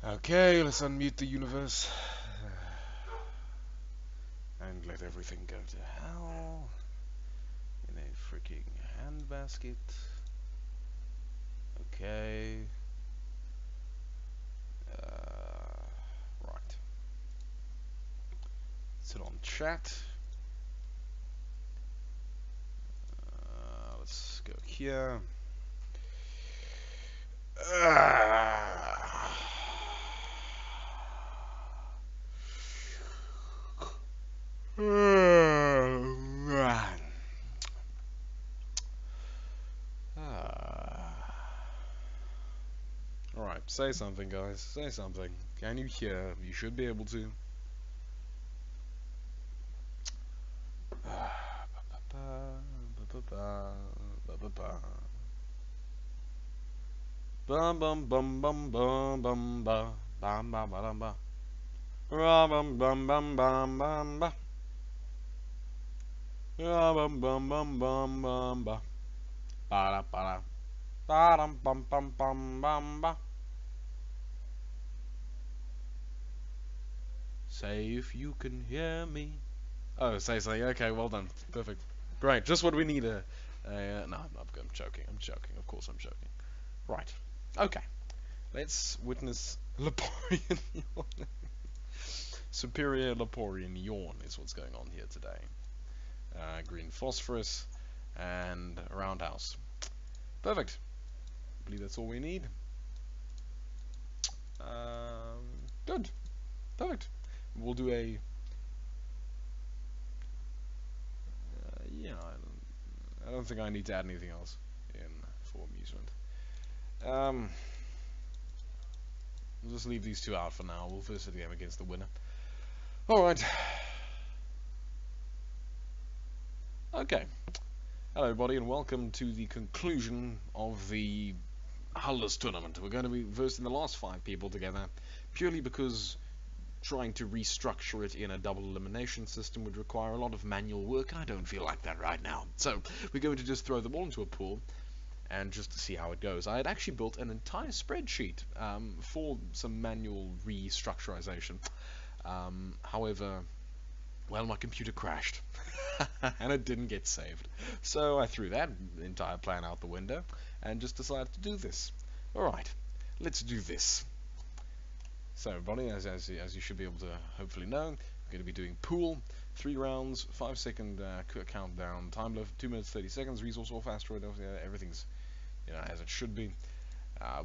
Okay, let's unmute the universe and let everything go to hell in a freaking handbasket. Okay. Right. Sit on chat. Let's go here. Alright, say something, guys. Say something. Can you hear? You should be able to. Bum bum bum bum bum bum ba bam bam bam ba bum bum bum bum bum ba bum bum bum bum bum ba ba ba ba dum bum bum bum bum ba. Say if you can hear me. Oh, say something. Okay, well done. Perfect. Great. Just what we need. No, I'm joking. I'm joking. Of course, I'm joking. Right. Okay. Let's witness Leporian yawn. Superior Leporian yawn is what's going on here today. Green phosphorus and a roundhouse. Perfect. I believe that's all we need. Good. Perfect. We'll do a... yeah, I don't think I need to add anything else in for amusement. We'll just leave these two out for now. We'll first the game against the winner. Alright. Okay. Hello everybody and welcome to the conclusion of the Hulless tournament. We're going to be versing the last 5 people together, purely because trying to restructure it in a double elimination system would require a lot of manual work, and I don't feel like that right now. So we're going to just throw them all into a pool and just to see how it goes. I had actually built an entire spreadsheet for some manual restructurization. However, well, my computer crashed and it didn't get saved. So I threw that entire plan out the window and just decided to do this. Alright, let's do this. So everybody, as you should be able to hopefully know, I'm going to be doing pool, 3 rounds, 5-second countdown, time left 2 minutes 30 seconds, resource off, asteroid off, everything's as it should be.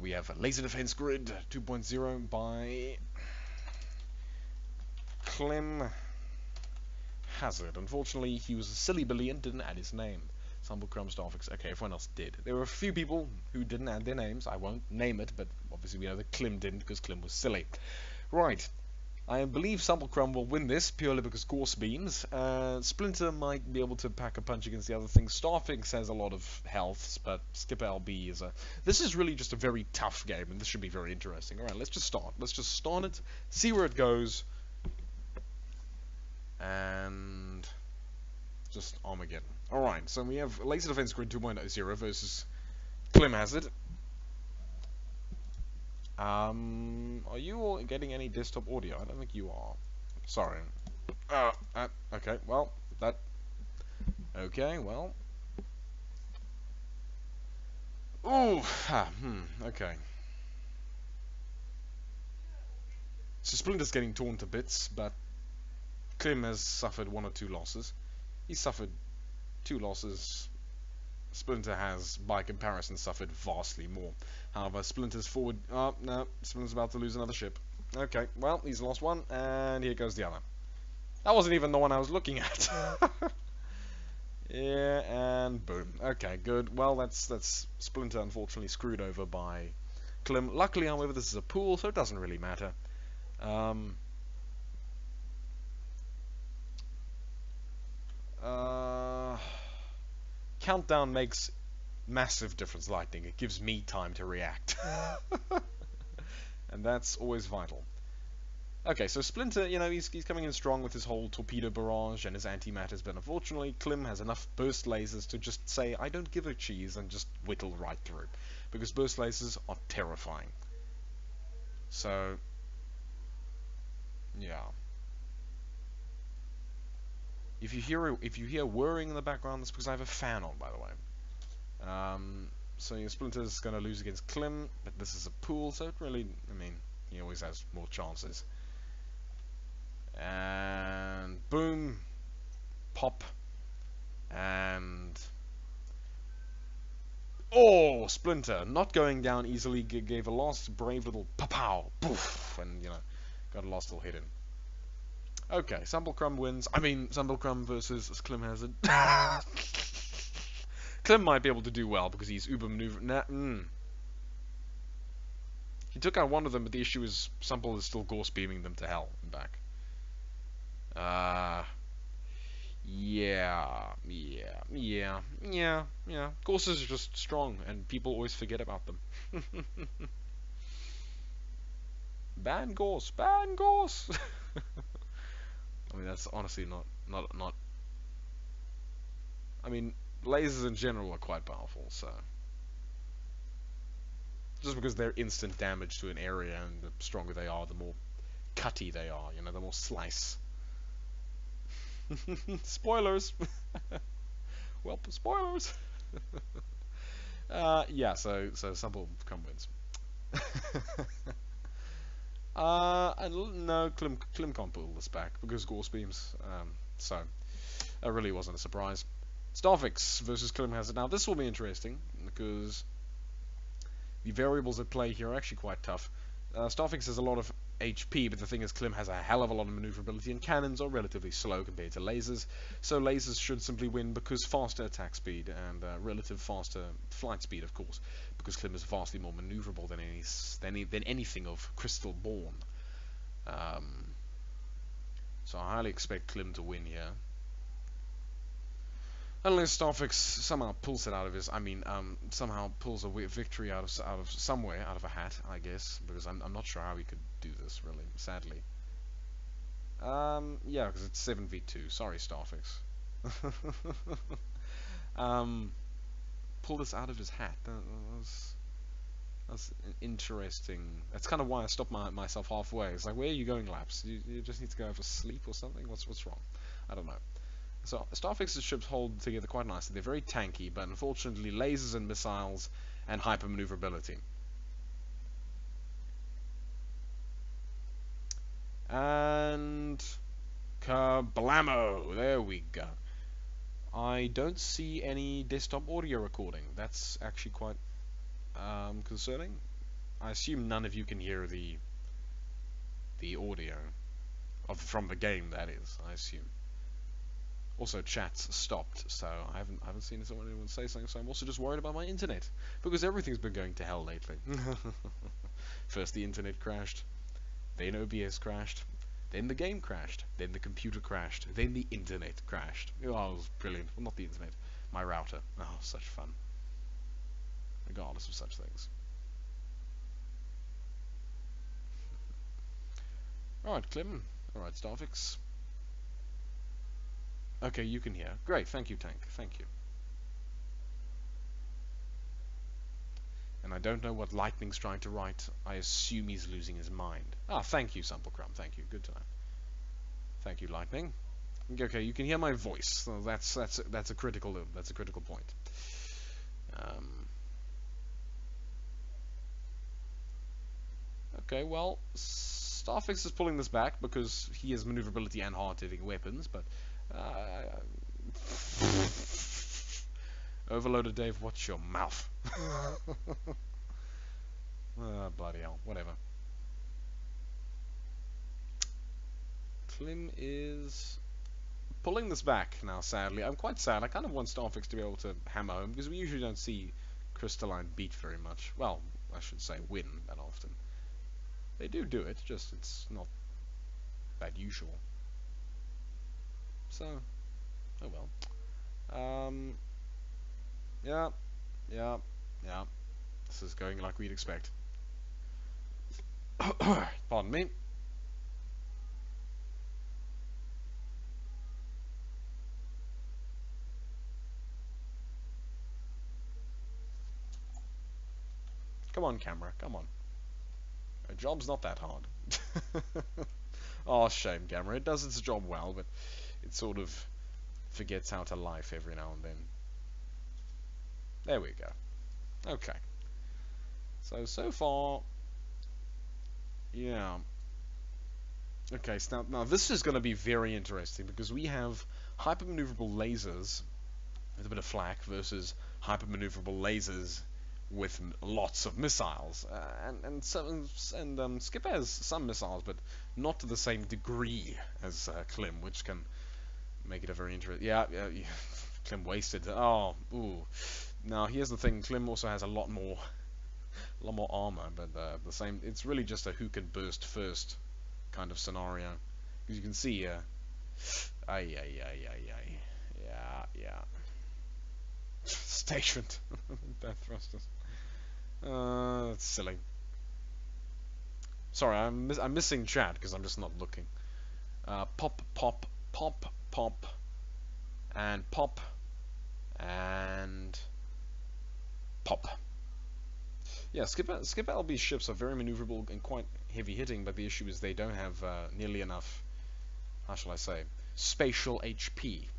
We have a laser defense grid 2.0 by Clem Hazard. Unfortunately, he was a silly Billy and didn't add his name. Sample Crumb Starfix. Okay, everyone else did. There were a few people who didn't add their names. I won't name it, but obviously we know that Clem didn't because Clem was silly. Right. I believe Sample Crumb will win this purely because Course Beams. Splinter might be able to pack a punch against the other things. Starfix has a lot of healths, but Skipper LB is a... This is really just a very tough game, and this should be very interesting. Alright, let's just start. Let's just start it, see where it goes, and just Armageddon. Alright, so we have Laser Defense Grid 2.0 versus Clem Hazard. Are you all getting any desktop audio? I don't think you are. Sorry. Okay, well, that... Okay, well... Ooh, okay. So Splinter's getting torn to bits, but Clem has suffered 1 or 2 losses. He's suffered 2 losses. Splinter has, by comparison, suffered vastly more. However, Splinter's forward... Oh, no. Splinter's about to lose another ship. Okay, well, he's lost one, and here goes the other. That wasn't even the one I was looking at. Yeah, and boom. Okay, good. Well, that's Splinter, unfortunately, screwed over by Clem. Luckily, however, this is a pool, so it doesn't really matter. Countdown makes massive difference, Lightning. It gives me time to react. And that's always vital. Okay, so Splinter, he's coming in strong with his whole torpedo barrage and his antimatters, but unfortunately Clem has enough burst lasers to just say, I don't give a cheese, and just whittle right through. Because burst lasers are terrifying. So, Yeah. If you hear whirring in the background, that's because I have a fan on, by the way. So your Splinter's gonna lose against Klim, but this is a pool, so it really, I mean, he always has more chances. And boom, pop, and oh, Splinter not going down easily, gave a last brave little pow, poof, and got a last little hit in. Okay, Sumblecrum wins. I mean, Sumblecrum versus Klim Hazard. Klim might be able to do well because he's uber maneuver. He took out one of them, but the issue is Sumble is still Gorse beaming them to hell and back. Yeah. Gorses are just strong, and people always forget about them. Ban Gorse, ban Gorse. I mean, that's honestly not. I mean, lasers in general are quite powerful, so just because they're instant damage to an area, and the stronger they are, the more cutty they are. The more slice. Spoilers. Well, spoilers. Yeah. So Sumble wins. And no, Klim can't pull this back because Gorse beams. So that really wasn't a surprise. Starfix versus Klim Hazard. Now this will be interesting because the variables at play here are actually quite tough. Starfix has a lot of HP, but the thing is Klim has a hell of a lot of maneuverability, and cannons are relatively slow compared to lasers, so lasers should simply win because faster attack speed and relative faster flight speed, of course, because Klim is vastly more maneuverable than anything of Crystal Born. So I highly expect Klim to win here. Unless Starfix somehow pulls it out of his, somehow pulls a victory out of somewhere, out of a hat, I guess, because I'm not sure how he could do this, really, sadly. Yeah, because it's 7v2. Sorry, Starfix. Pull this out of his hat. That's interesting. That's kind of why I stopped myself halfway. It's like, where are you going, Laps? You just need to go have a sleep or something? What's wrong? I don't know. So Starfix's ships hold together quite nicely. They're very tanky, but unfortunately lasers and missiles and hyper maneuverability. And kablamo! There we go. I don't see any desktop audio recording. That's actually quite concerning. I assume none of you can hear the audio from the game. That is, I assume. Also, chat's stopped, so I haven't seen anyone say something. So I'm also just worried about my internet because everything's been going to hell lately. First the internet crashed, then OBS crashed, then the game crashed, then the computer crashed, then the internet crashed. Oh, it was brilliant. Well, not the internet, my router. Oh, such fun. Regardless of such things. Alright, Klim. Alright, Starfix. Okay, you can hear. Great, thank you, Tank. Thank you. And I don't know what Lightning's trying to write. I assume he's losing his mind. Ah, thank you, Sumblecrum. Thank you. Good to know. Thank you, Lightning. Okay, you can hear my voice. So that's a critical point. Okay, well, Starfix is pulling this back because he has maneuverability and hard-hitting weapons, but Overloader Dave, watch your mouth. Bloody hell, whatever. Klim is pulling this back now, sadly. I'm quite sad. I kind of want Starfix to be able to hammer home, because we usually don't see Crystalline beat very much. Well, I should say win that often. They do it, just it's not that usual. So, oh well. Yeah. This is going like we'd expect. Pardon me. Come on, camera, come on. A job's not that hard. Oh, shame, Gamera. It does its job well, but it sort of forgets how to life every now and then. There we go. Okay. So far, yeah. Okay, so now this is going to be very interesting because we have hypermaneuverable lasers with a bit of flak versus hypermaneuverable lasers with lots of missiles. Skip has some missiles, but not to the same degree as Klim, which can make it a very interesting. Yeah, Klim wasted. Oh, ooh. Now here's the thing: Klim also has a lot more armor, but the same. It's really just a who can burst first kind of scenario, because you can see, yeah, stationed. Death thrusters. That's silly. Sorry, I'm missing chat because I'm just not looking. Pop, pop, pop, pop, and pop, and pop. Yeah, Skip LB ships are very maneuverable and quite heavy hitting, but the issue is they don't have nearly enough, how shall I say, spatial HP.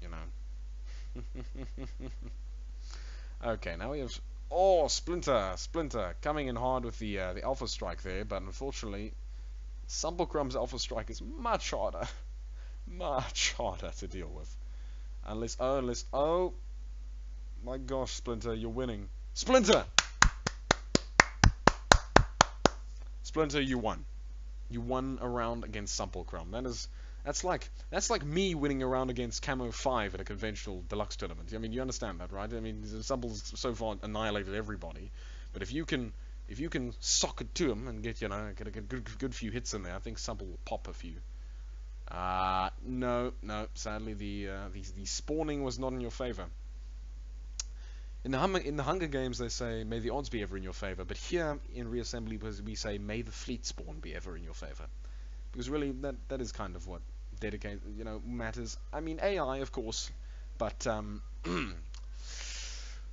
You know. Okay, now we have Splinter coming in hard with the Alpha Strike there, but unfortunately, Sumplecrumb's Alpha Strike is much harder, much harder to deal with. Unless oh my gosh, Splinter, you're winning. Splinter, you won. You won a round against Sumplecrumb. That's like me winning a round against Camo 5 at a conventional deluxe tournament. I mean, you understand that, right? I mean, Sumple's so far annihilated everybody, but if you can sock it to him and get get a good few hits in there, I think Sumple will pop a few. No, sadly the spawning was not in your favor. In the Hunger Games, they say, may the odds be ever in your favor, but here in Reassembly, we say, may the fleet spawn be ever in your favor. Because really, that is kind of what matters. I mean, AI, of course, but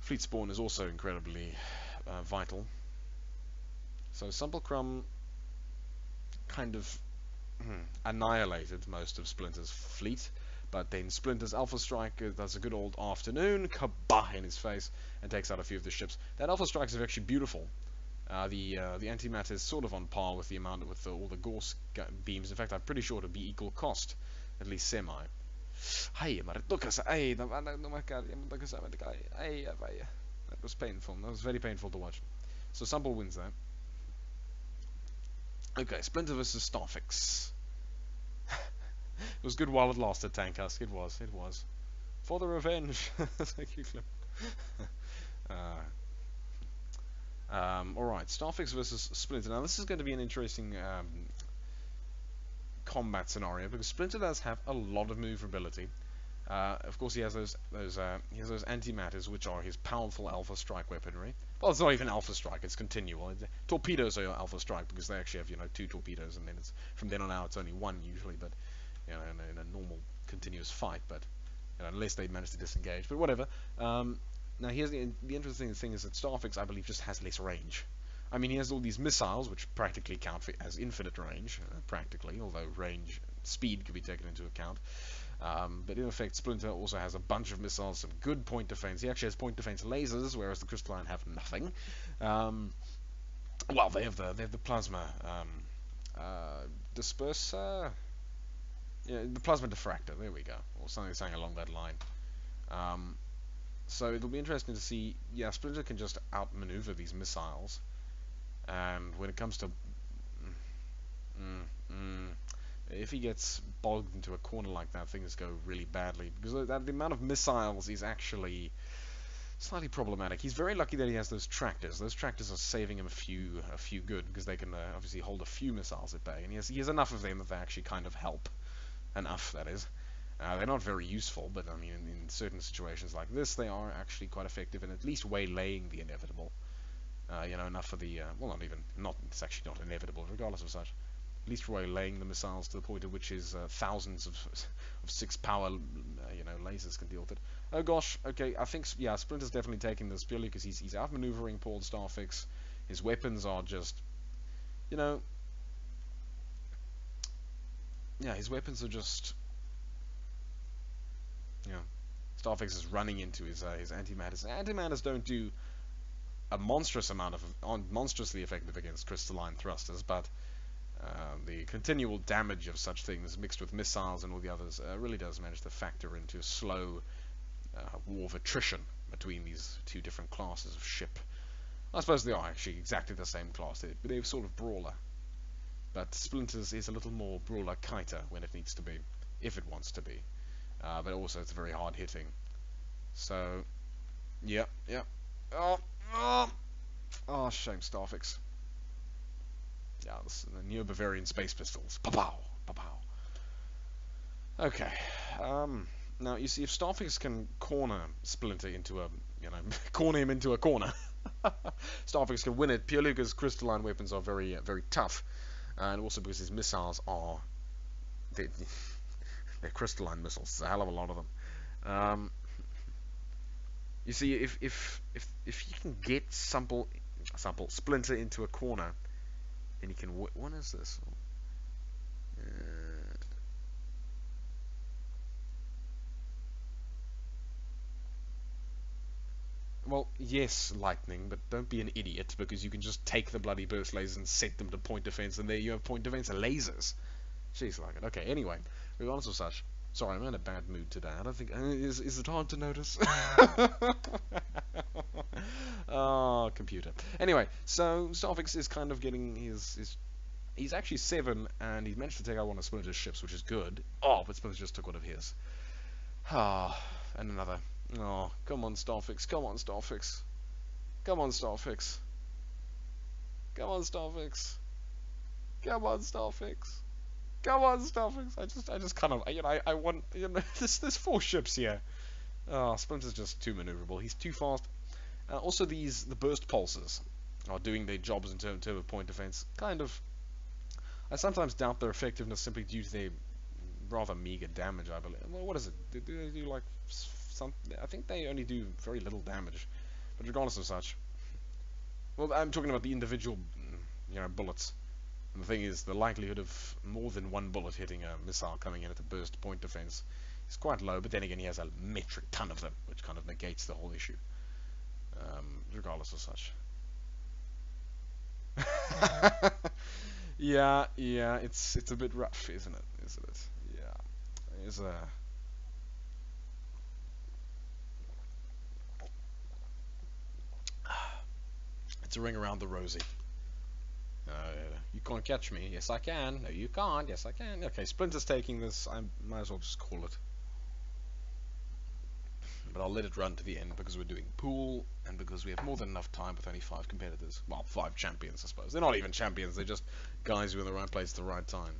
fleet spawn is also incredibly vital. So Sumplecrum kind of annihilated most of Splinter's fleet. But then Splinter's Alpha Strike does a good old afternoon, kabah in his face, and takes out a few of the ships. That Alpha Strike is actually beautiful. The antimatter is sort of on par with all the Gorse beams. In fact, I'm pretty sure it'll be equal cost, at least semi. That was painful. That was very painful to watch. So Sumple wins that. Okay, Splinter versus Starfix. It was good while it lasted, Tank Husk. It was. For the revenge. Thank you, Clip. Alright, Starfix versus Splinter. Now, this is going to be an interesting combat scenario because Splinter does have a lot of maneuverability. Of course, he has those antimatters, which are his powerful Alpha Strike weaponry. Well, it's not even Alpha Strike; it's continual. Torpedoes are Alpha Strike because they actually have 2 torpedoes, and then it's from then on out it's only 1 usually. But in a normal continuous fight, but unless they manage to disengage. But whatever. Now here's the interesting thing is that Starfix, I believe, just has less range. I mean, he has all these missiles, which practically count as infinite range, practically, although speed could be taken into account. But in effect, Splinter also has a bunch of missiles, some good point defense. He actually has point defense lasers, whereas the Crystalline have nothing. Well, they have the plasma disperser. Yeah, the plasma diffractor. There we go, or something along that line. So it'll be interesting to see. Yeah, Splinter can just outmaneuver these missiles, and when it comes to if he gets bogged into a corner like that, things go really badly because the amount of missiles is actually slightly problematic. He's very lucky that he has those tractors. Those tractors are saving him a few good because they can obviously hold a few missiles at bay, and he has enough of them that they actually kind of help. Enough, that is. They're not very useful, but I mean, in certain situations like this, they are actually quite effective in at least waylaying the inevitable. Enough for the it's actually not inevitable, regardless of such. At least waylaying the missiles to the point at which his thousands of 6 power, lasers can deal with it. Oh gosh, okay, I think Splinter's definitely taking this purely because he's outmaneuvering Paul Starfix. His weapons are just, yeah, his weapons are just, you know, Starfix is running into his antimatters. Antimatters don't do a monstrous amount of monstrously effective against crystalline thrusters, but the continual damage of such things mixed with missiles and all the others really does manage to factor into a slow war of attrition between these two different classes of ship. I suppose they are actually exactly the same class. They're sort of brawler, but Splinters is a little more brawler kiter when it needs to be, if it wants to be. But also it's very hard hitting. So, yeah. Oh, oh, oh, shame, Starfix. Yeah, this is the Neo-Bavarian space pistols. Pow, pow, pow. Okay. Now you see, if Starfix can corner Splinter into a, corner him into a corner, Starfix can win it purely because crystalline weapons are very, very tough, and also because his missiles are they're, they're crystalline missiles. There's a hell of a lot of them. You see, if you can get Splinter into a corner, then you can. What is this? Well, yes, Lightning, but don't be an idiot, because you can just take the bloody burst lasers and set them to point defense, and there you have point defense lasers. Jeez, like it. Okay, anyway, regardless of such. Sorry, I'm in a bad mood today. I don't think. Is it hard to notice? Oh, computer. Anyway, so Starfix is kind of getting his. He's actually 7, and he's managed to take out one of Splinter's ships, which is good. Oh, but Splinter just took one of his. Ah, and another. Oh, come on, Starfix. Come on, Starfix. Come on, Starfix. Come on, Starfix. Come on, Starfix. Come on, Starfix. I just kind of, I want, there's 4 ships here. Oh, Splinter's just too maneuverable. He's too fast. Also, the burst pulses are doing their jobs in terms of point defense. Kind of. I sometimes doubt their effectiveness simply due to their rather meager damage, I believe. Well, what is it? Do they do like some? I think they only do very little damage. But regardless of such, well, I'm talking about the individual, bullets. And the thing is, the likelihood of more than one bullet hitting a missile coming in at a burst point defense is quite low. But then again, he has a metric ton of them, which kind of negates the whole issue. Regardless of such. Yeah, it's a bit rough, isn't it? Yeah, it's a. It's a ring around the rosy. You can't catch me. Yes, I can. No, you can't. Yes, I can. Okay, Splinter's taking this. I might as well just call it. But I'll let it run to the end because we're doing pool and because we have more than enough time with only 5 competitors. Well, 5 champions, I suppose. They're not even champions. They're just guys who are in the right place at the right time.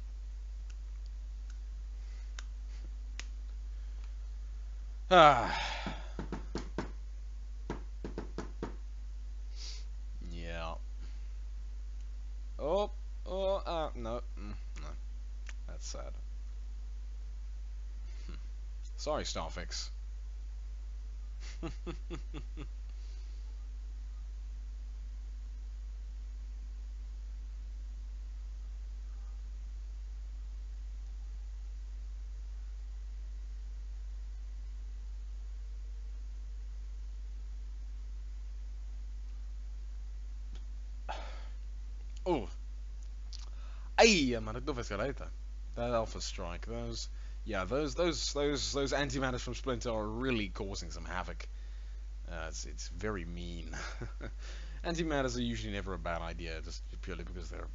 Yeah. No. No. That's sad. Sorry, Starfix. Oh. Ay, mano, que dove escaleta. That Alpha Strike, those antimatters from Splinter are really causing some havoc. It's very mean. Antimatters are usually never a bad idea, just purely because they're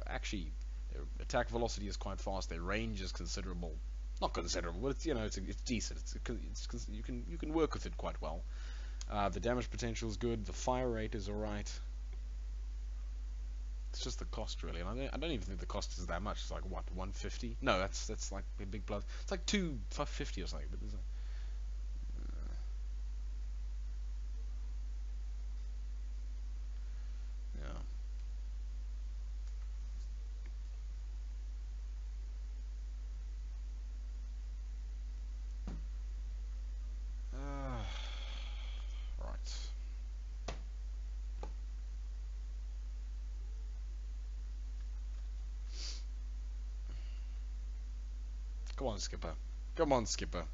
actually their attack velocity is quite fast. Their range is considerable, not considerable, but it's decent. You can work with it quite well. The damage potential is good. The fire rate is alright. It's just the cost, really, and I don't even think the cost is that much. It's like, what, 150? No, that's like a big plus. It's like 250 or something. But there's yeah. Right. Come on, Skipper. Come on, Skipper.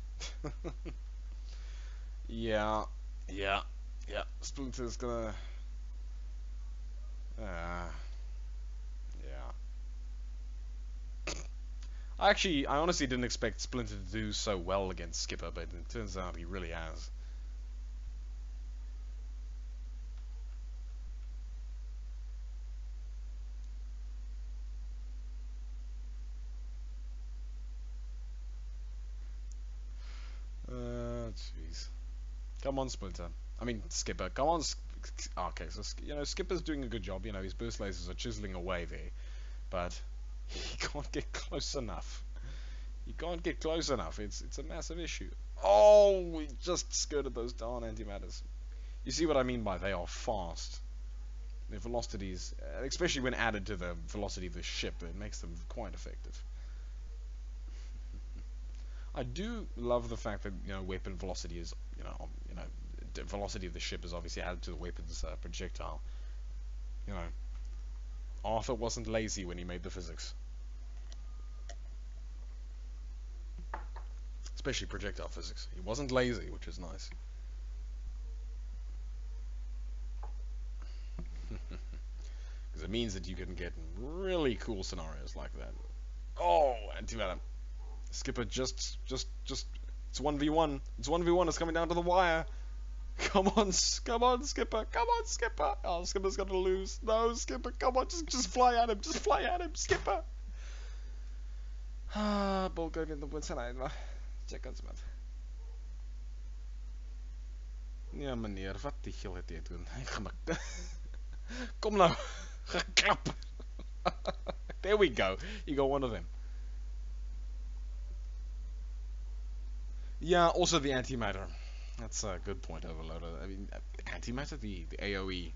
Yeah, yeah, yeah. Splinter's gonna. Uh, yeah. I honestly didn't expect Splinter to do so well against Skipper, but it turns out he really has. Jeez. Come on, Splinter. I mean, Skipper. Come on. Okay, so Skipper's doing a good job. His burst lasers are chiseling away there, but he can't get close enough. He can't get close enough. It's a massive issue. Oh, we just skirted those darn antimatters. You see what I mean by they are fast. Their velocities, especially when added to the velocity of the ship, it makes them quite effective. I do love the fact that weapon velocity is the velocity of the ship is obviously added to the weapon's projectile. You know, Arthur wasn't lazy when he made the physics, especially projectile physics. He wasn't lazy, which is nice. Because it means that you can get really cool scenarios like that. Oh, antimatter. Skipper just, it's 1v1. It's 1v1, it's coming down to the wire. Come on, Skipper. Come on, Skipper. Oh, Skipper's gonna lose. No, Skipper, come on, just fly at him. Just fly at him, Skipper. Ah, bolken in de boerderij, maar check ons maar. Ja, meneer, wat die gil het jy doen? Kom nou, gekrap. There we go. You got one of them. Yeah, also the antimatter. That's a good point, Overloader. I mean, antimatter, the AoE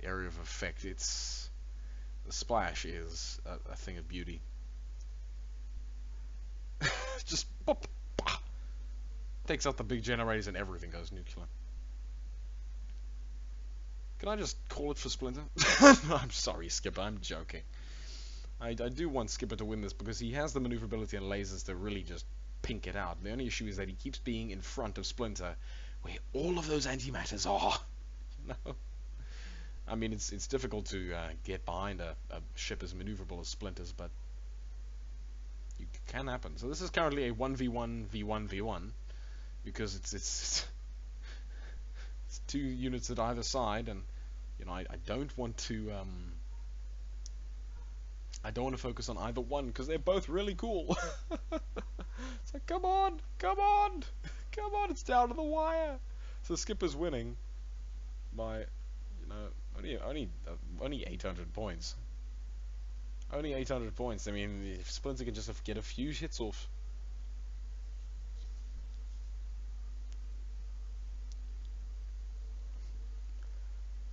area of effect, the splash is a thing of beauty. Just pop, bah, takes out the big generators and everything goes nuclear. Can I just call it for Splinter? No, I'm sorry, Skipper. I'm joking. I do want Skipper to win this because he has the maneuverability and lasers to really just pink it out. The only issue is that he keeps being in front of Splinter, where all of those antimatters are. No. I mean, it's difficult to get behind a ship as maneuverable as Splinter's, but it can happen. So this is currently a 1v1 v1 v1 because it's two units at either side, and I don't want to focus on either one because they're both really cool. So come on, it's down to the wire. So Skipper's winning by only 800 points. Only 800 points. I mean, if Splinter can just get a few hits off.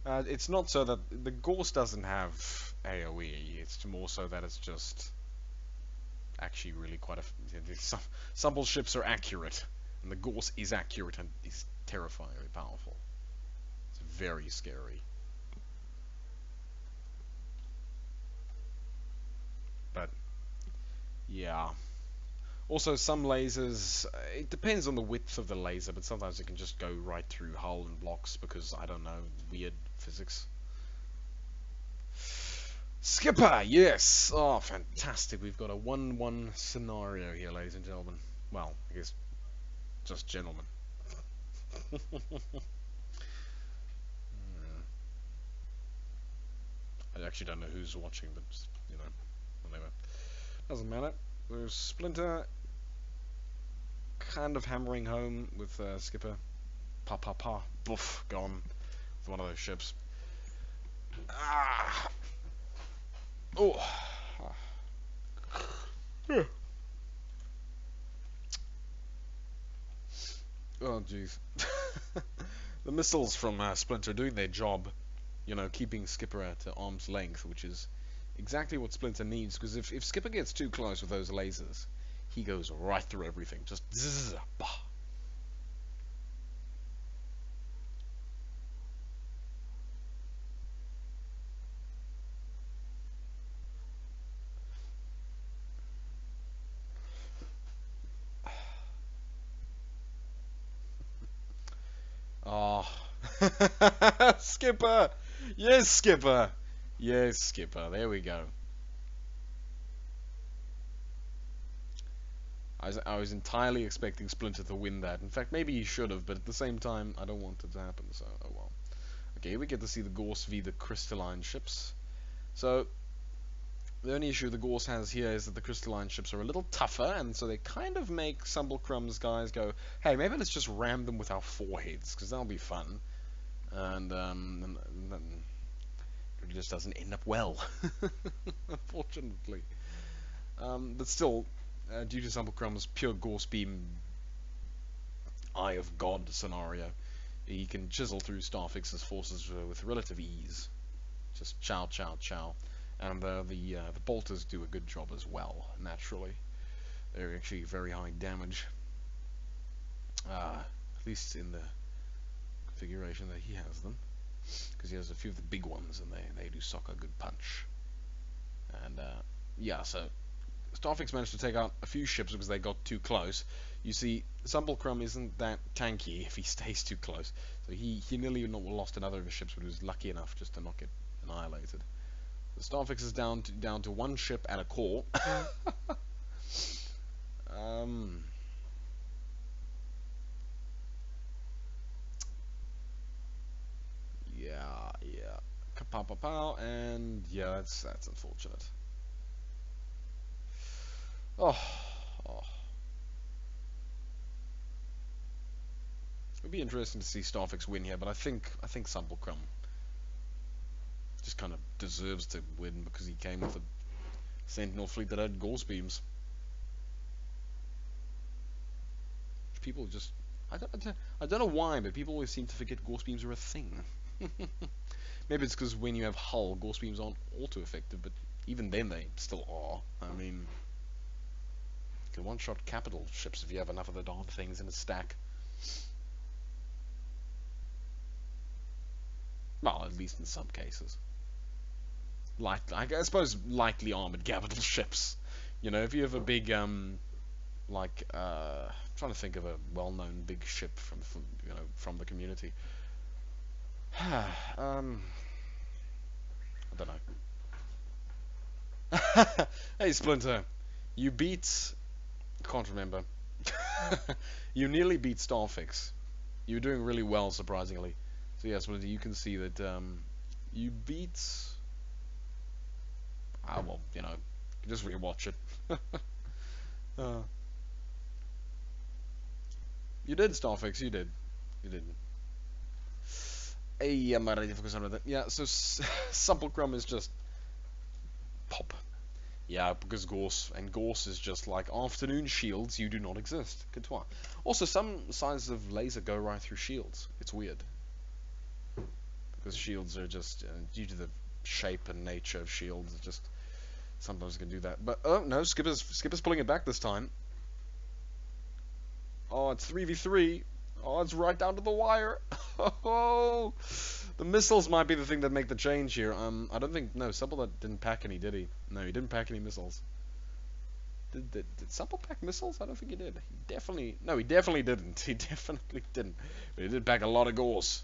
It's not so that the Gorse doesn't have AoE. It's more so that it's just actually really quite some ships are accurate, and the Gorse is accurate and is terrifyingly powerful. It's very scary. But yeah. Also, some lasers, it depends on the width of the laser, but sometimes it can just go right through hull and blocks because, I don't know, weird physics. Skipper, yes! Oh, fantastic. We've got a 1-1 scenario here, ladies and gentlemen. Well, I guess just gentlemen. I actually don't know who's watching, but just, whatever. Doesn't matter. There's Splinter kind of hammering home with Skipper. Pa, boof, gone with one of those ships. Ah! Oh! Oh, jeez. The missiles from Splinter are doing their job, keeping Skipper at arm's length, which is exactly what Splinter needs, because if Skipper gets too close with those lasers, he goes right through everything. Just zzz, bah. Skipper! Yes, Skipper! Yes, Skipper. There we go. I was entirely expecting Splinter to win that. In fact, maybe he should have, but at the same time, I don't want it to happen, so oh well. Okay, we get to see the Gorse v the crystalline ships. So, the only issue the Gorse has here is that the crystalline ships are a little tougher, and so they kind of make Sumblecrumb's guys go, hey, maybe let's just ram them with our foreheads, because that'll be fun. And it just doesn't end up well, unfortunately. But still, due to Sumblecrumb's pure Gorse Beam Eye of God scenario, he can chisel through Starfix's forces with relative ease. Just chow, chow, chow. And the bolters do a good job as well, naturally. They're actually very high damage. At least in the configuration that he has them. Because he has a few of the big ones, and they do sock a good punch. And, yeah, so Starfix managed to take out a few ships because they got too close. You see, Sumblecrum isn't that tanky if he stays too close. So he nearly lost another of his ships, but he was lucky enough just to not get annihilated. The Starfix is down to one ship and a core. Yeah. Kapow, pow, pow, and yeah, that's unfortunate. Oh. It'd be interesting to see Starfix win here, but I think Sumblecrum just kind of deserves to win because he came with a Sentinel fleet that had Gorse beams. Which people just I don't know why, but people always seem to forget Gorse beams are a thing. Maybe it's because when you have Hull, Gorse beams aren't auto effective, but even then they still are. I mean, you can one-shot capital ships if you have enough of the darn things in a stack. Well, at least in some cases. I suppose lightly armored capital ships. You know, if you have a big, I'm trying to think of a well-known big ship from the community. I don't know. Hey, Splinter, you beat. Can't remember. You nearly beat Starfix. You were doing really well, surprisingly. So yes, Splinter, you can see that you beat. Well, just rewatch it. You did, Starfix. You did. Hey, I'm ready to focus on that. Yeah. So Sumblecrum is just pop. Yeah, because Gorse is just like afternoon shields. You do not exist. Couture. Also, some signs of laser go right through shields. It's weird because shields are just due to the shape and nature of shields. Just sometimes can do that. But oh no, Skipper's pulling it back this time. Oh, it's 3v3. Oh, it's right down to the wire. Oh, the missiles might be the thing that make the change here. I don't think Supple didn't pack any, did he? No, he didn't pack any missiles. Did Supple pack missiles? I don't think he did. He definitely didn't. He definitely didn't. But he did pack a lot of Gorse.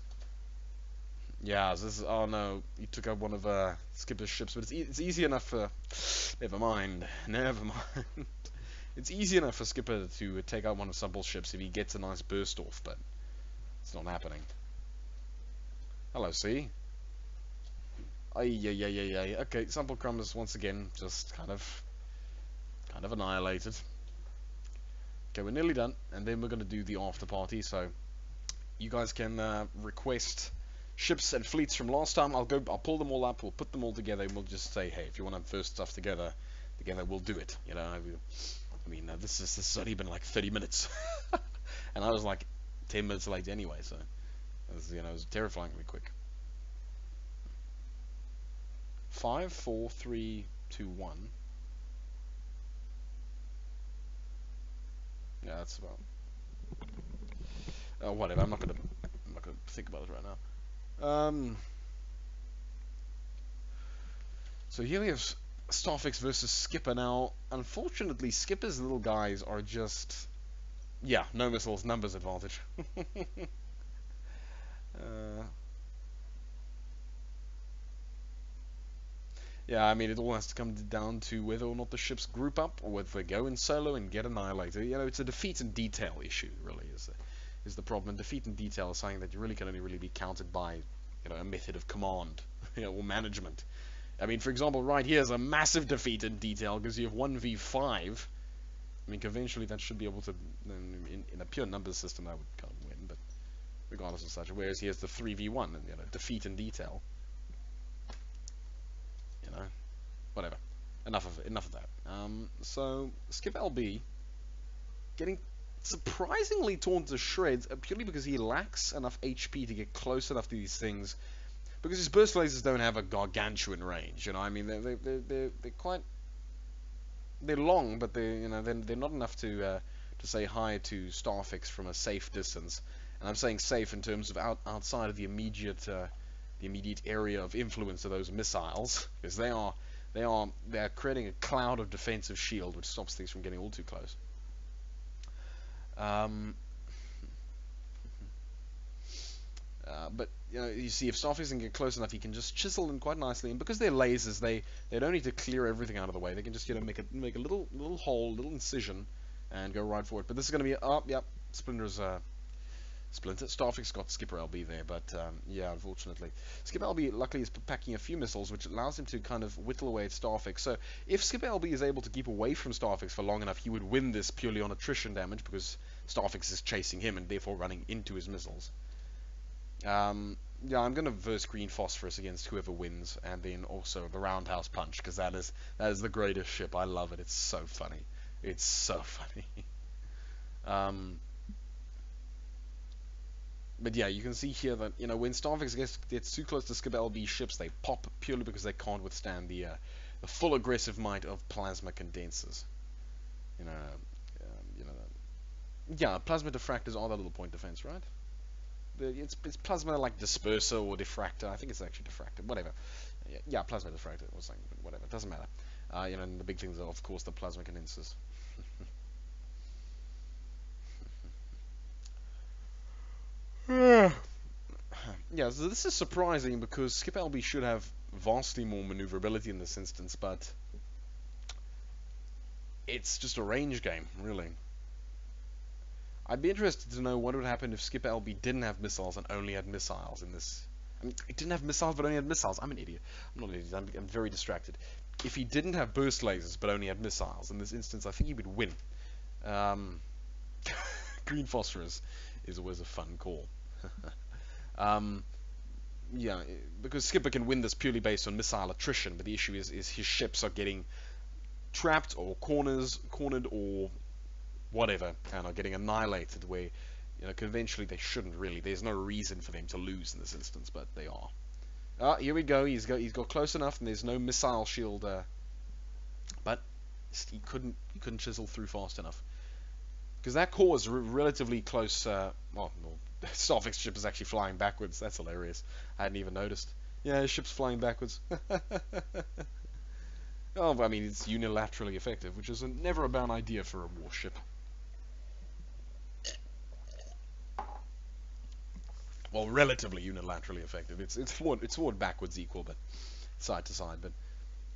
Yeah, this is. Oh no, he took out one of Skipper's ships, but it's easy enough for. Never mind. It's easy enough for Skipper to take out one of Supple's ships if he gets a nice burst off, but it's not happening. Hello, C. Ay. Okay, Sumblecrum is once again just kind of annihilated. Okay, we're nearly done, and then we're gonna do the after party. So you guys can request ships and fleets from last time. I'll pull them all up. We'll put them all together, and we'll just say, hey, if you want to first stuff together, we'll do it. I mean, this has only been like 30 minutes, and I was like 10 minutes late anyway, so it was terrifyingly quick. 5, 4, 3, 2, 1. Yeah, that's about. Whatever. I'm not gonna think about it right now. So here we have Starfix versus Skipper. Now, unfortunately, Skipper's little guys are just, no missiles, numbers advantage. Uh, yeah, I mean, it all has to come down to whether or not the ships group up, or whether they go in solo and get annihilated. You know, it's a defeat in detail issue, really, is the problem. And defeat in detail is something that you really can only really be countered by, a method of command, or management. I mean, for example, right here is a massive defeat in detail because you have 1v5. I mean, conventionally that should be able to, in a pure numbers system, that would kind of win, but regardless of such. Whereas here's the 3v1, and defeat in detail. Whatever. Enough of that. So Skip LB getting surprisingly torn to shreds purely because he lacks enough HP to get close enough to these things. Because his burst lasers don't have a gargantuan range, I mean, they're quite, they're long, but they're not enough to say hi to Starfix from a safe distance. And I'm saying safe in terms of outside of the immediate area of influence of those missiles, because they're creating a cloud of defensive shield which stops things from getting all too close. But you see, if Starfix can get close enough, he can just chisel in quite nicely. And because they're lasers, they don't need to clear everything out of the way. They can just make a little hole, little incision, and go right for it. But this is going to be yep, Splinter. Starfix got Skipper LB there, but yeah, unfortunately. Skipper LB luckily is packing a few missiles, which allows him to kind of whittle away at Starfix. So if Skipper LB is able to keep away from Starfix for long enough, he would win this purely on attrition damage, because Starfix is chasing him and therefore running into his missiles. Yeah, I'm going to verse Green Phosphorus against whoever wins, and then also the Roundhouse Punch, because that is the greatest ship. I love it. It's so funny. It's so funny. But yeah, you can see here that when Starfix gets too close to Skipper LB ships, they pop purely because they can't withstand the full aggressive might of plasma condensers. Yeah, plasma diffractors are that little point defense, right? It's plasma like disperser or diffractor. I think it's actually diffractor. Whatever. Yeah, plasma diffractor or something. But whatever. It doesn't matter. And the big things are, of course, the plasma condensers. Yeah, so this is surprising because Skip LB should have vastly more maneuverability in this instance, but it's just a range game, really. I'd be interested to know what would happen if Skipper LB didn't have missiles and only had missiles in this. I mean, it didn't have missiles but only had missiles. I'm an idiot. I'm not an idiot. I'm very distracted. If he didn't have burst lasers but only had missiles, in this instance, I think he would win. Green Phosphorus is always a fun call. Yeah, because Skipper can win this purely based on missile attrition, but the issue is his ships are getting trapped or cornered or whatever, and are getting annihilated where, conventionally they shouldn't really. There's no reason for them to lose in this instance, but they are. Here we go. He's got close enough, and there's no missile shield, but he couldn't chisel through fast enough. Because that core is relatively close. Well, Starfix ship is actually flying backwards. That's hilarious. I hadn't even noticed. Yeah, his ship's flying backwards. Oh, I mean, it's unilaterally effective, which is never a bad idea for a warship. Well, relatively unilaterally effective. It's forward backwards equal, but side to side. But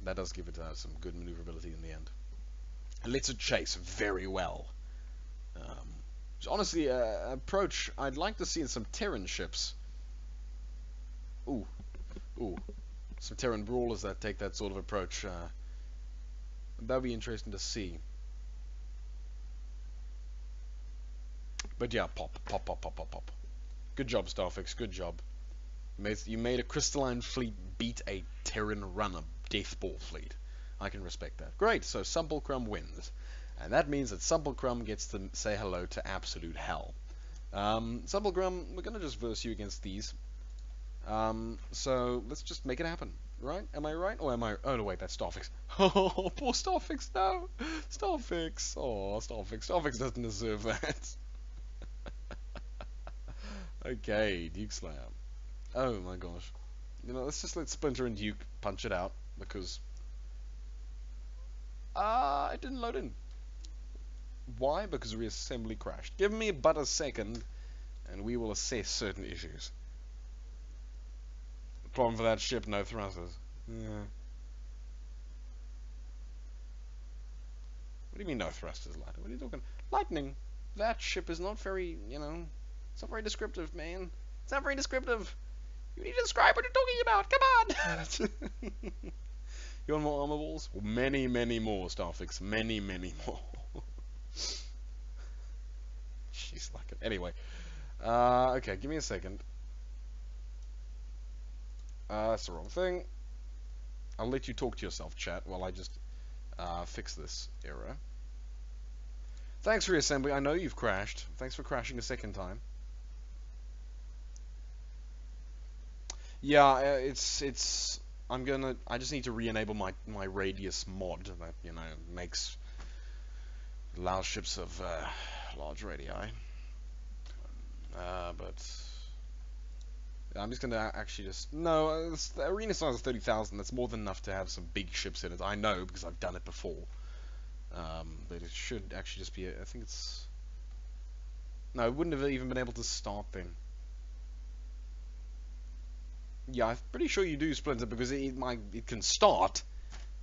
that does give it some good maneuverability in the end. And lets it chase very well. So honestly, approach I'd like to see in some Terran ships. Ooh, some Terran brawlers that take that sort of approach. That'd be interesting to see. But yeah, pop. Good job, Starfix. Good job. You made a crystalline fleet beat a Terran runner deathball fleet. I can respect that. Great. So Sumpelcrum wins. And that means that Sumpelcrum gets to say hello to absolute hell. Sumpelcrum, we're going to just verse you against these. So let's just make it happen. Right? Am I right? Or am I... Oh, no, wait, that's Starfix. Oh, poor Starfix, no! Starfix. Oh, Starfix. Starfix doesn't deserve that. Okay, Duke Slayer. Oh, my gosh. Let's just let Splinter and Duke punch it out, because... it didn't load in. Why? Because reassembly crashed. Give me but a second, and we will assess certain issues. problem for that ship, no thrusters. Yeah. What do you mean no thrusters, Lightning? What are you talking? Lightning, that ship is not very, it's not very descriptive, man. It's not very descriptive. You need to describe what you're talking about. Come on! You want more armor balls? Well, many, many more, Starfix. Many, many more. She's like it. Anyway. Okay, give me a second. That's the wrong thing. I'll let you talk to yourself, chat, while I just fix this error. Thanks for reassembly. I know you've crashed. Thanks for crashing a second time. Yeah, I just need to re-enable my radius mod that, allows ships of large radii. But I'm just gonna actually no, the arena size is 30,000. That's more than enough to have some big ships in it. I know because I've done it before. But it should actually just be. I think it's. No, it wouldn't have even been able to start then. Yeah, I'm pretty sure you do, Splinter, because it can start.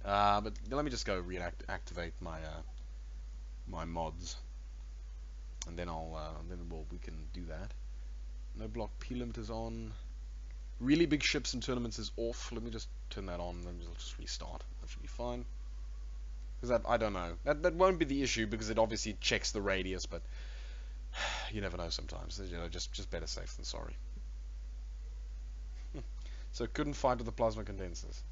But let me just go reactivate my my mods, and then we can do that. No block P limiters on. Really big ships and tournaments is off. Let me just turn that on, and then we'll just restart. That should be fine. Because I don't know. That won't be the issue because it obviously checks the radius, but you never know sometimes. Just better safe than sorry. So couldn't fight with the plasma condensers.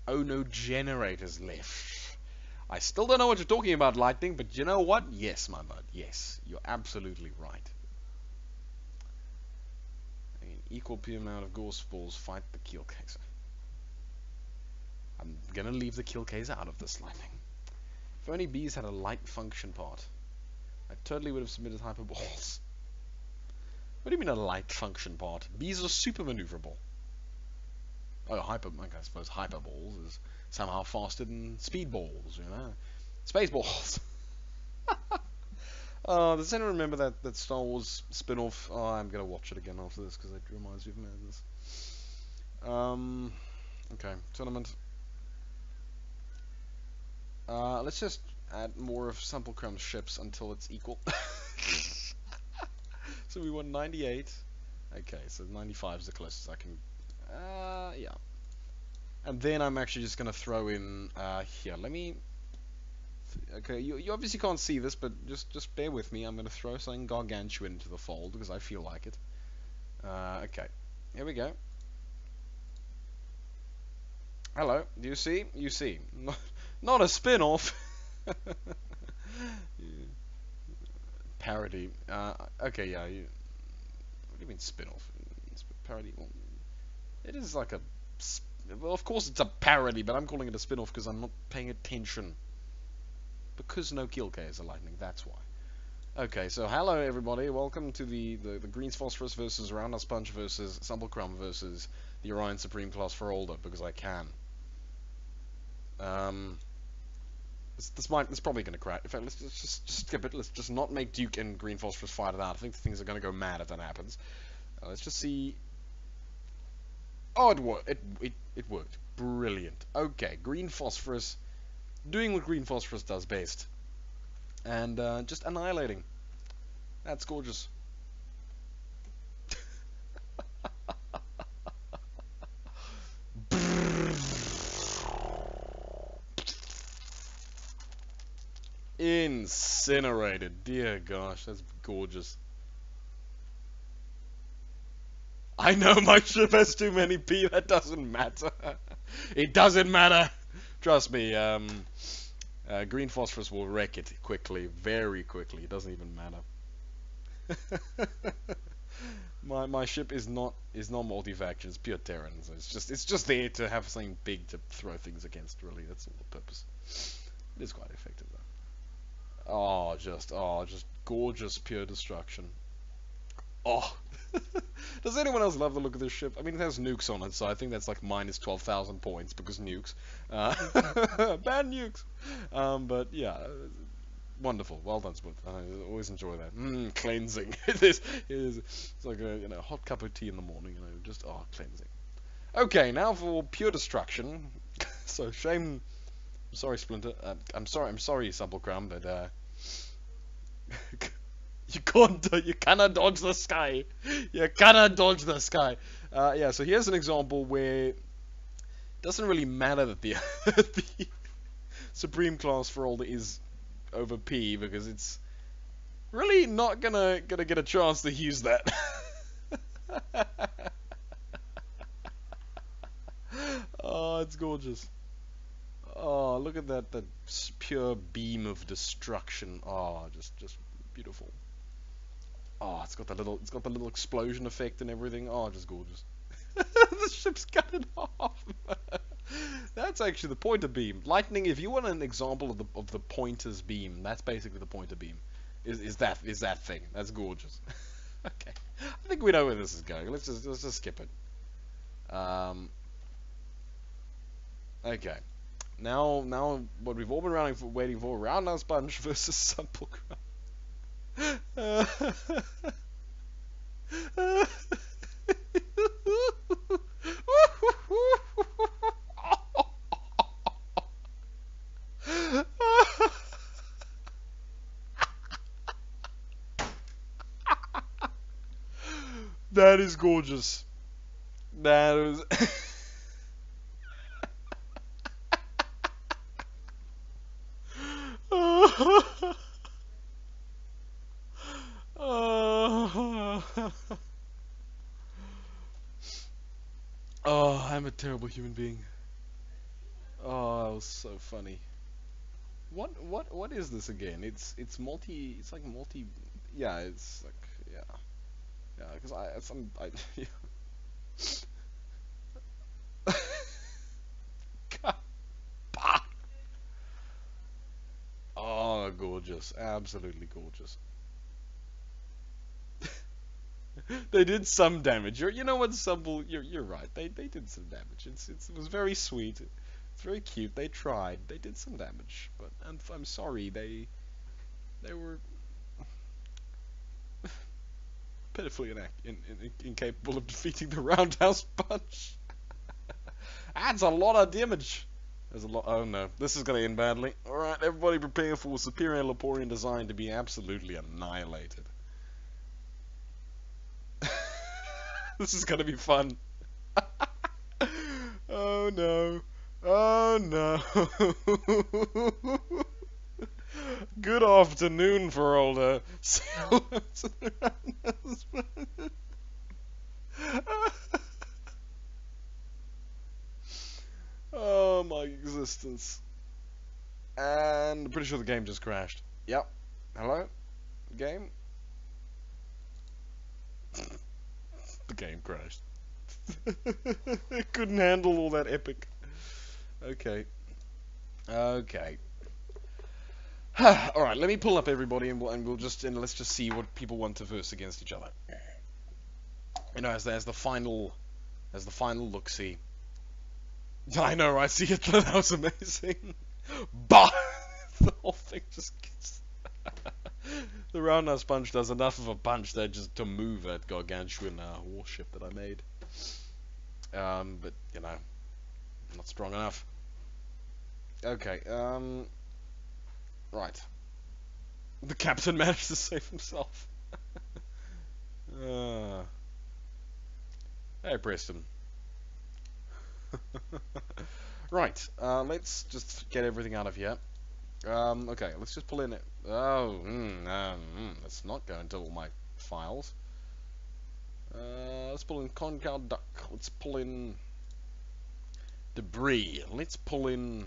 Oh, no generators left. I still don't know what you're talking about, Lightning, but you know what? Yes, my bud. Yes, you're absolutely right. An equal P amount of Gorse balls fight the Keel Kaiser. I'm gonna leave the Keel Kaiser out of this, Lightning. If only bees had a light function part, I totally would have submitted hyperballs. What do you mean a light function part? Bees are super maneuverable. Oh, I suppose hyperballs is somehow faster than speedballs, Spaceballs. Does anyone remember that Star Wars spin-off? Oh, I'm gonna watch it again after this because it reminds me of madness. Okay, tournament. Let's just add more of Sample Crumb's ships until it's equal. So we want 98. Okay, so 95 is the closest I can. Yeah. And then I'm actually just gonna throw in here. Let me. Okay, you obviously can't see this, but just bear with me. I'm gonna throw something gargantuan into the fold because I feel like it. Okay, here we go. Hello. Do you see? You see. Not a spin-off. Parody. Okay, yeah. What do you mean spin-off? Parody. Well, it is like a. Well, of course it's a parody, but I'm calling it a spin-off because I'm not paying attention. Because no Keel Kaiser Lightning. That's why. Okay, so hello everybody. Welcome to the Greens Phosphorus versus Roundhouse Punch versus Sample Crumb versus the Orion Supreme Class for Older because I can. This probably going to crack. In fact, let's just skip it. Let's just not make Duke and Green Phosphorus fight it out. I think things are going to go mad if that happens. Let's just see. Oh, it worked. It worked. Brilliant. Okay, Green Phosphorus doing what Green Phosphorus does best, and just annihilating. That's gorgeous. Incinerated. Dear gosh, that's gorgeous. I know my ship has too many P. That doesn't matter. It doesn't matter. Trust me. Green Phosphorus will wreck it quickly, very quickly. It doesn't even matter. My ship is not multi-faction. It's pure Terran. So it's just there to have something big to throw things against. Really, that's all the purpose. It is quite effective though. Oh, just gorgeous pure destruction. Oh, does anyone else love the look of this ship? I mean, it has nukes on it, so I think that's like minus 12,000 points because nukes. Bad nukes. But yeah, Wonderful. Well done, Split. I always enjoy that. Cleansing. It is. It's like a hot cup of tea in the morning. Just cleansing. Okay, now for pure destruction. So shame. I'm sorry, Splinter. I'm sorry, Subblecrum, but you can't. You cannot dodge the sky. You cannot dodge the sky. Yeah. So here's an example where it doesn't really matter that the the supreme class for all is over P, because it's really not gonna get a chance to use that. Oh, it's gorgeous. Oh, look at that pure beam of destruction. Oh, just beautiful. Oh, it's got the little explosion effect and everything. Oh, just gorgeous. The ship's cut in half. That's actually the pointer beam. Lightning. If you want an example of the pointer's beam, that's basically the pointer beam. Is that thing? That's gorgeous. Okay, I think we know where this is going. Let's just skip it. Okay. Now what we've all been waiting for: Roundhouse Punch versus Sepulchre. That is gorgeous. That is. Oh, I'm a terrible human being. Oh, that was so funny. What is this again? It's multi. It's like multi. Yeah, it's like yeah. Because I. Oh, gorgeous! Absolutely gorgeous. They did some damage. You know what, Sumble? You're right. They did some damage. It was very sweet. It's very cute. They tried. They did some damage, but I'm sorry. They were pitifully incapable of defeating the roundhouse punch. That's a lot of damage. There's a lot. Oh no, this is gonna end badly. All right, everybody, prepare for superior Leporian design to be absolutely annihilated. This is gonna be fun. Oh no. Oh no. Good afternoon for older sailors. Oh my existence. And I'm pretty sure the game just crashed. Yep. Hello? Game? The game crashed. It couldn't handle all that epic. Okay. Okay. All right. Let me pull up everybody, and let's just see what people want to verse against each other. As the final look see. I know, right? See it. That was amazing. Bah! The whole thing just gets. The roundhouse punch does enough of a punch there just to move that gargantuan warship that I made. But not strong enough. Okay. Right. The captain managed to save himself. Hey, Preston. Right. Let's just get everything out of here. Okay, let's just pull in it. Oh, let's not go into all my files. Let's pull in Concal Duck. Let's pull in debris. Let's pull in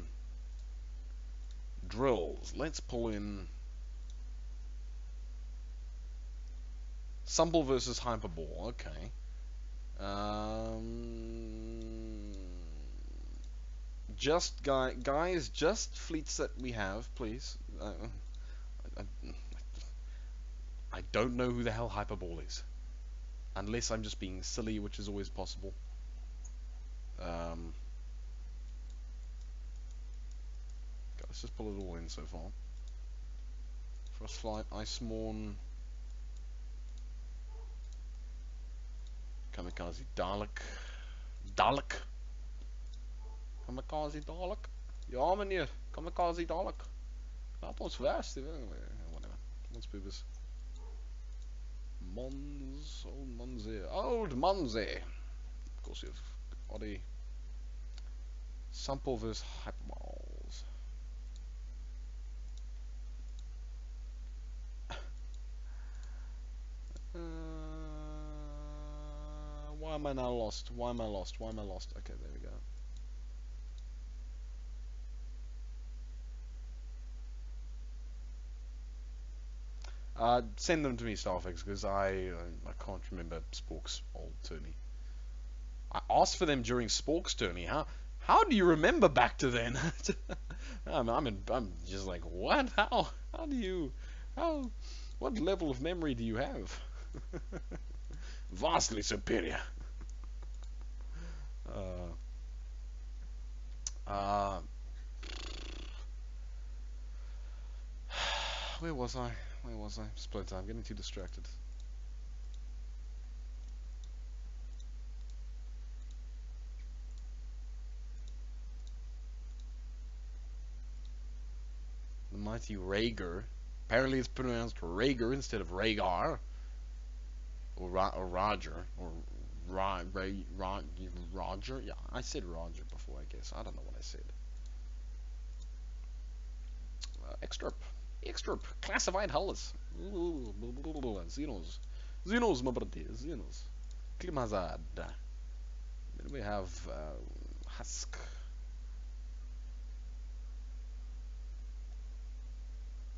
drills. Let's pull in Sumble versus Hyperball. Okay. Just guys, just fleets that we have, please. I don't know who the hell Hyperball is, unless I'm just being silly, which is always possible. Let's just pull it all in so far. First flight, Ice Morn, Kamikaze Dalek. Dalek! Kamikaze Dalek! Ja meneer, Kamikaze Dalek. Laat ons vast. Whatever. Let's do this. Old Monze. Old Monze! Of course you have Oddie. Sample vs Hyperballs. Why am I now lost? Why am I lost? Why am I lost? Okay, there we go. Send them to me, Starfix, because I can't remember Spork's old tourney. I asked for them during Spork's tourney. How do you remember back to then? I'm just like, what? How do you what level of memory do you have? Vastly superior. Where was I? Split. I'm getting too distracted. The mighty Rhaegar. Apparently it's pronounced Rhaegar instead of Rhaegar. Or Roger. Or Roger? Yeah, I said Roger before, I guess. I don't know what I said. Extra. Classified Hulless. Xenos, my brother. Xenos. Klimazad. Then we have Husk.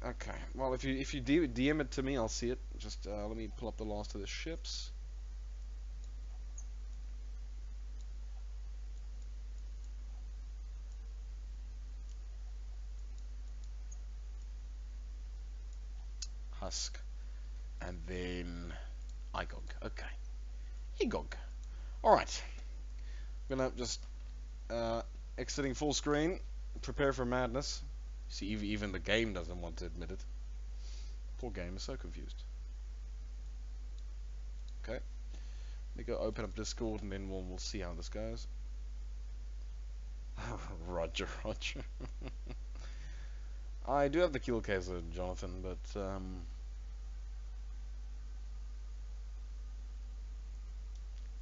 Okay. Well, if you DM it to me, I'll see it. Just let me pull up the last of the ships. Husk. And then Igog. Okay. Igog. Alright. I'm gonna just exiting full screen. Prepare for madness. See, even the game doesn't want to admit it. Poor game is so confused. Okay. Let me go open up Discord and then we'll see how this goes. Roger. I do have the kill case, Jonathan, but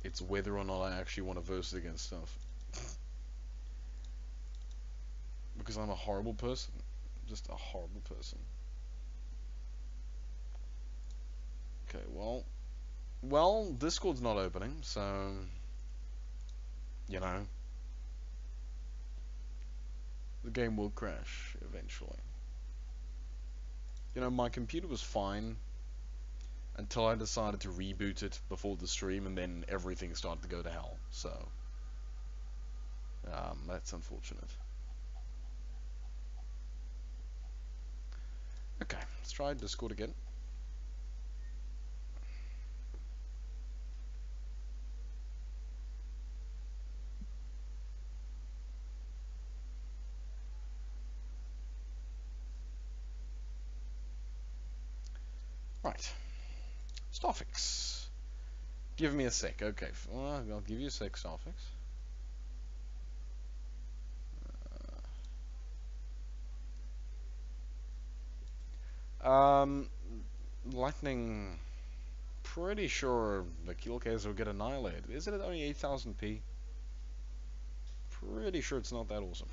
it's whether or not I actually want to verse against stuff. Because I'm a horrible person. Just a horrible person. Okay, well, Discord's not opening, so you know, the game will crash eventually. You know, my computer was fine until I decided to reboot it before the stream, and then everything started to go to hell. So that's unfortunate. Okay, let's try Discord again. Right. Starfix. Give me a sec. Okay, well, I'll give you a sec, Starfix. Lightning. Pretty sure the kill case will get annihilated. Isn't it only 8000p? Pretty sure it's not that awesome.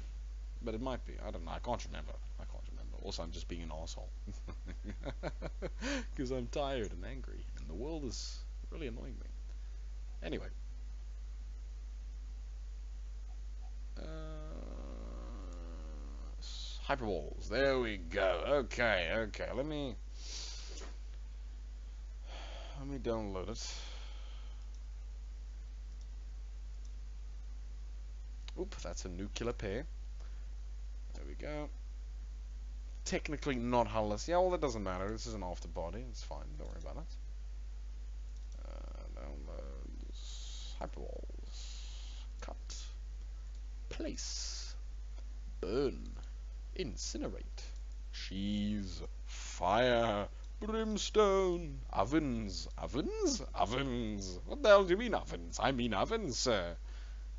But it might be. I don't know. I can't remember. Also, I'm just being an asshole. Because I'm tired and angry. And the world is really annoying me. Anyway. Hyperballs. There we go. Okay. Let me download it. Oop, that's a nuclear pair. There we go. Technically not Hulless. Yeah, well, that doesn't matter. This is an afterbody. It's fine. Don't worry about it. Downloads. Hyperballs. Cut. Place. Burn. Incinerate. She's fire, brimstone, ovens, ovens, ovens. What the hell do you mean ovens? I mean ovens, sir.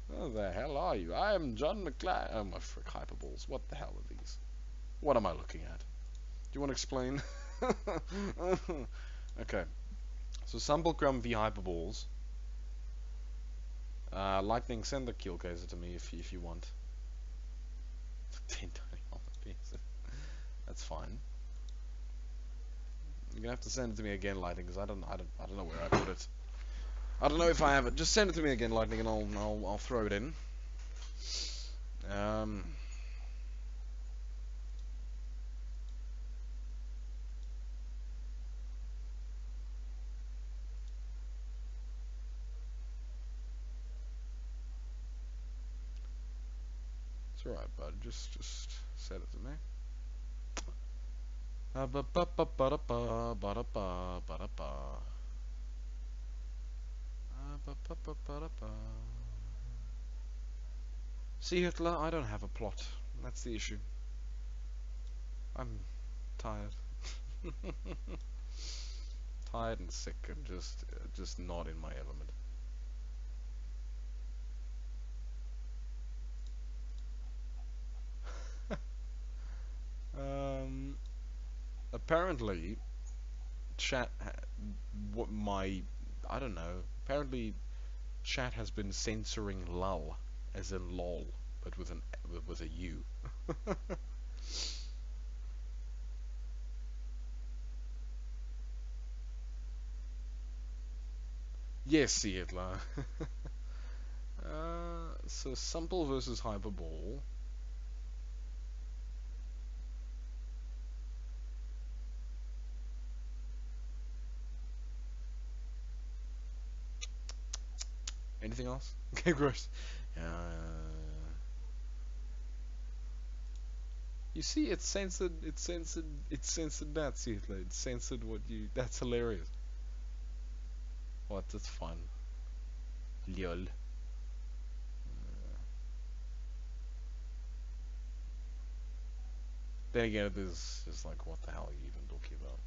Who the hell are you? I am John McClay. Oh my frick, hyperballs. What the hell are these? What am I looking at? Do you want to explain? Okay. So Sumblecrum v hyperballs. Lightning, send the kill caser to me if you want. 10 tiny armor pieces. That's fine. You're gonna have to send it to me again, Lightning, because I don't know where I put it. I don't know if I have it. Just send it to me again, Lightning, and I'll throw it in. It's alright, bud. Just send it to me. See, Hitler, I don't have a plot. That's the issue. I'm tired. Tired and sick and just not in my element. Apparently, chat. I don't know. Apparently, chat has been censoring lull, as in lol, but with a U. Yes, see it, la. So Simple versus Hyperball. Anything else? Okay, gross. You see, it's censored. It's censored. It's censored that. See it, it's censored what you. That's hilarious. What? That's fun. Lol. Then again, it is just like, what the hell are you even talking about?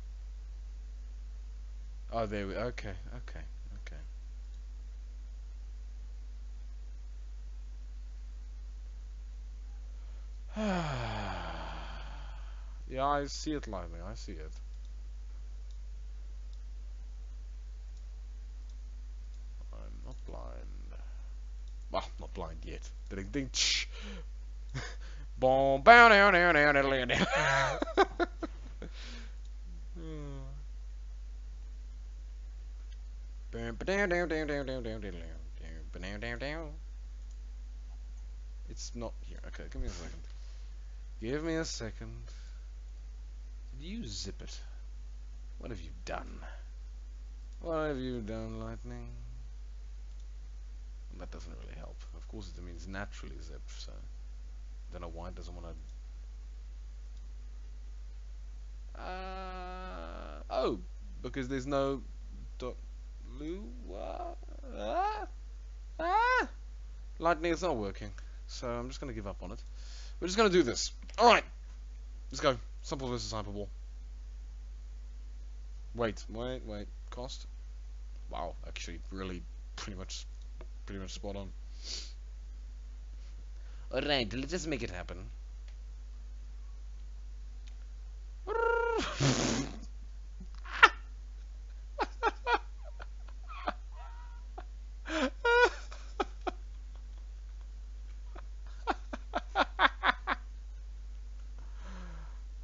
Oh, there we. Okay, okay, okay. Yeah, I see it, Lightning. I see it. I'm not blind. Well, not blind yet. Ding ding. Boom. Bow down down down down down. It's not here. Okay, give me a second. Give me a second. Did you zip it? What have you done? What have you done, Lightning? Well, that doesn't really help. Of course, it means naturally zipped, so don't know why it doesn't want to. Oh, because there's no dot Lightning is not working, so I'm just gonna give up on it. We're just gonna do this. All right, let's go. Simple versus Hyperball. Wait. Cost. Wow, actually, really, pretty much spot on. All right, let's just make it happen.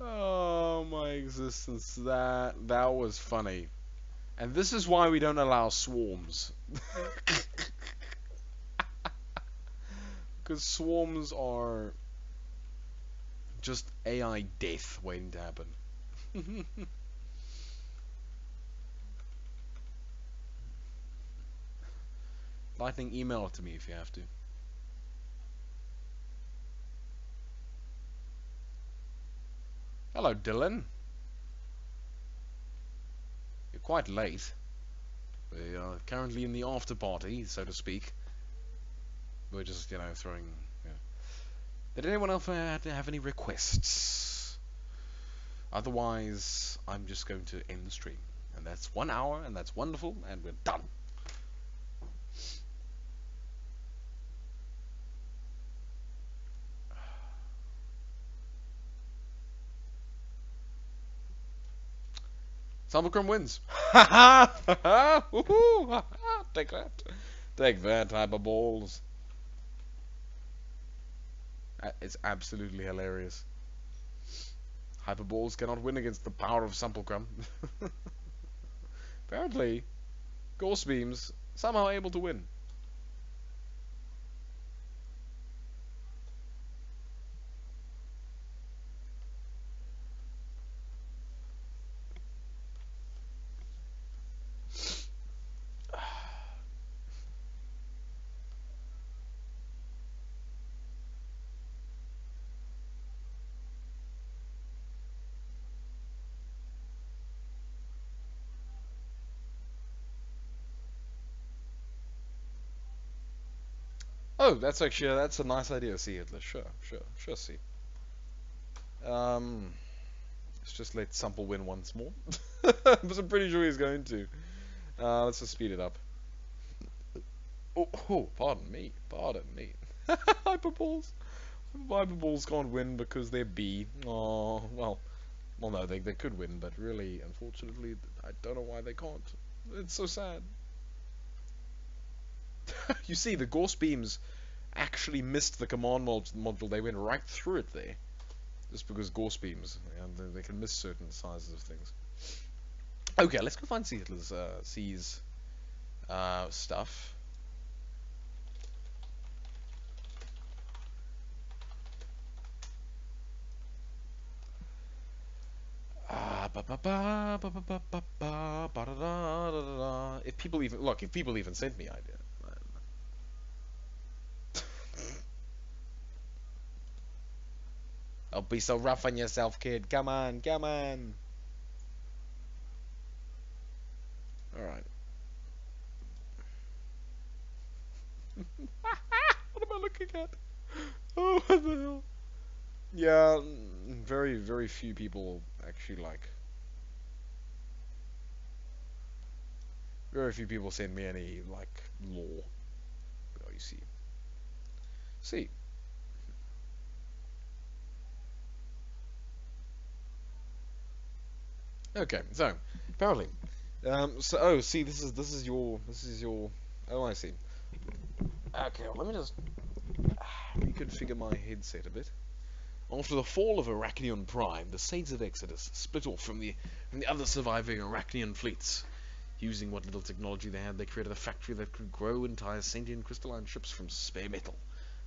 Oh my existence, that was funny. And this is why we don't allow swarms. Because swarms are just AI death waiting to happen. Lightning, email it to me if you have to. Hello, Dylan. You're quite late. We are currently in the after party, so to speak. We're just, throwing. Yeah. Did anyone else have any requests? Otherwise, I'm just going to end the stream. And that's 1 hour, and that's wonderful, and we're done. Sambalcrum wins. Ha ha! Ha ha! Woohoo! Ha ha! Take that. Take that, hyperballs. It's absolutely hilarious. Hyperballs cannot win against the power of Sambalcrum. Apparently, Ghost Beams somehow able to win. Oh, that's a nice idea. See Hitler. Sure. See. Let's just let Sample win once more. But I'm pretty sure he's going to. Let's just speed it up. Oh, pardon me. Hyperballs. Hyperballs can't win because they're B. Oh, well, no, they could win, but really, unfortunately, I don't know why they can't. It's so sad. You see, the Ghost Beams actually missed the command module. They went right through it there. Just because Ghost Beams, and they can miss certain sizes of things. Okay, let's go find Seattle's C's stuff. If people even sent me idea. Don't be so rough on yourself, kid. Come on. Alright. What am I looking at? Oh, what the hell? Yeah, very few people actually very few people send me any, lore. Oh, you see. See. Okay, so apparently, see, this is your, oh, I see. Okay, well, let me just reconfigure my headset a bit. After the fall of Arachnion Prime, the Saints of Exodus split off from the other surviving Arachnian fleets. Using what little technology they had, they created a factory that could grow entire sentient crystalline ships from spare metal.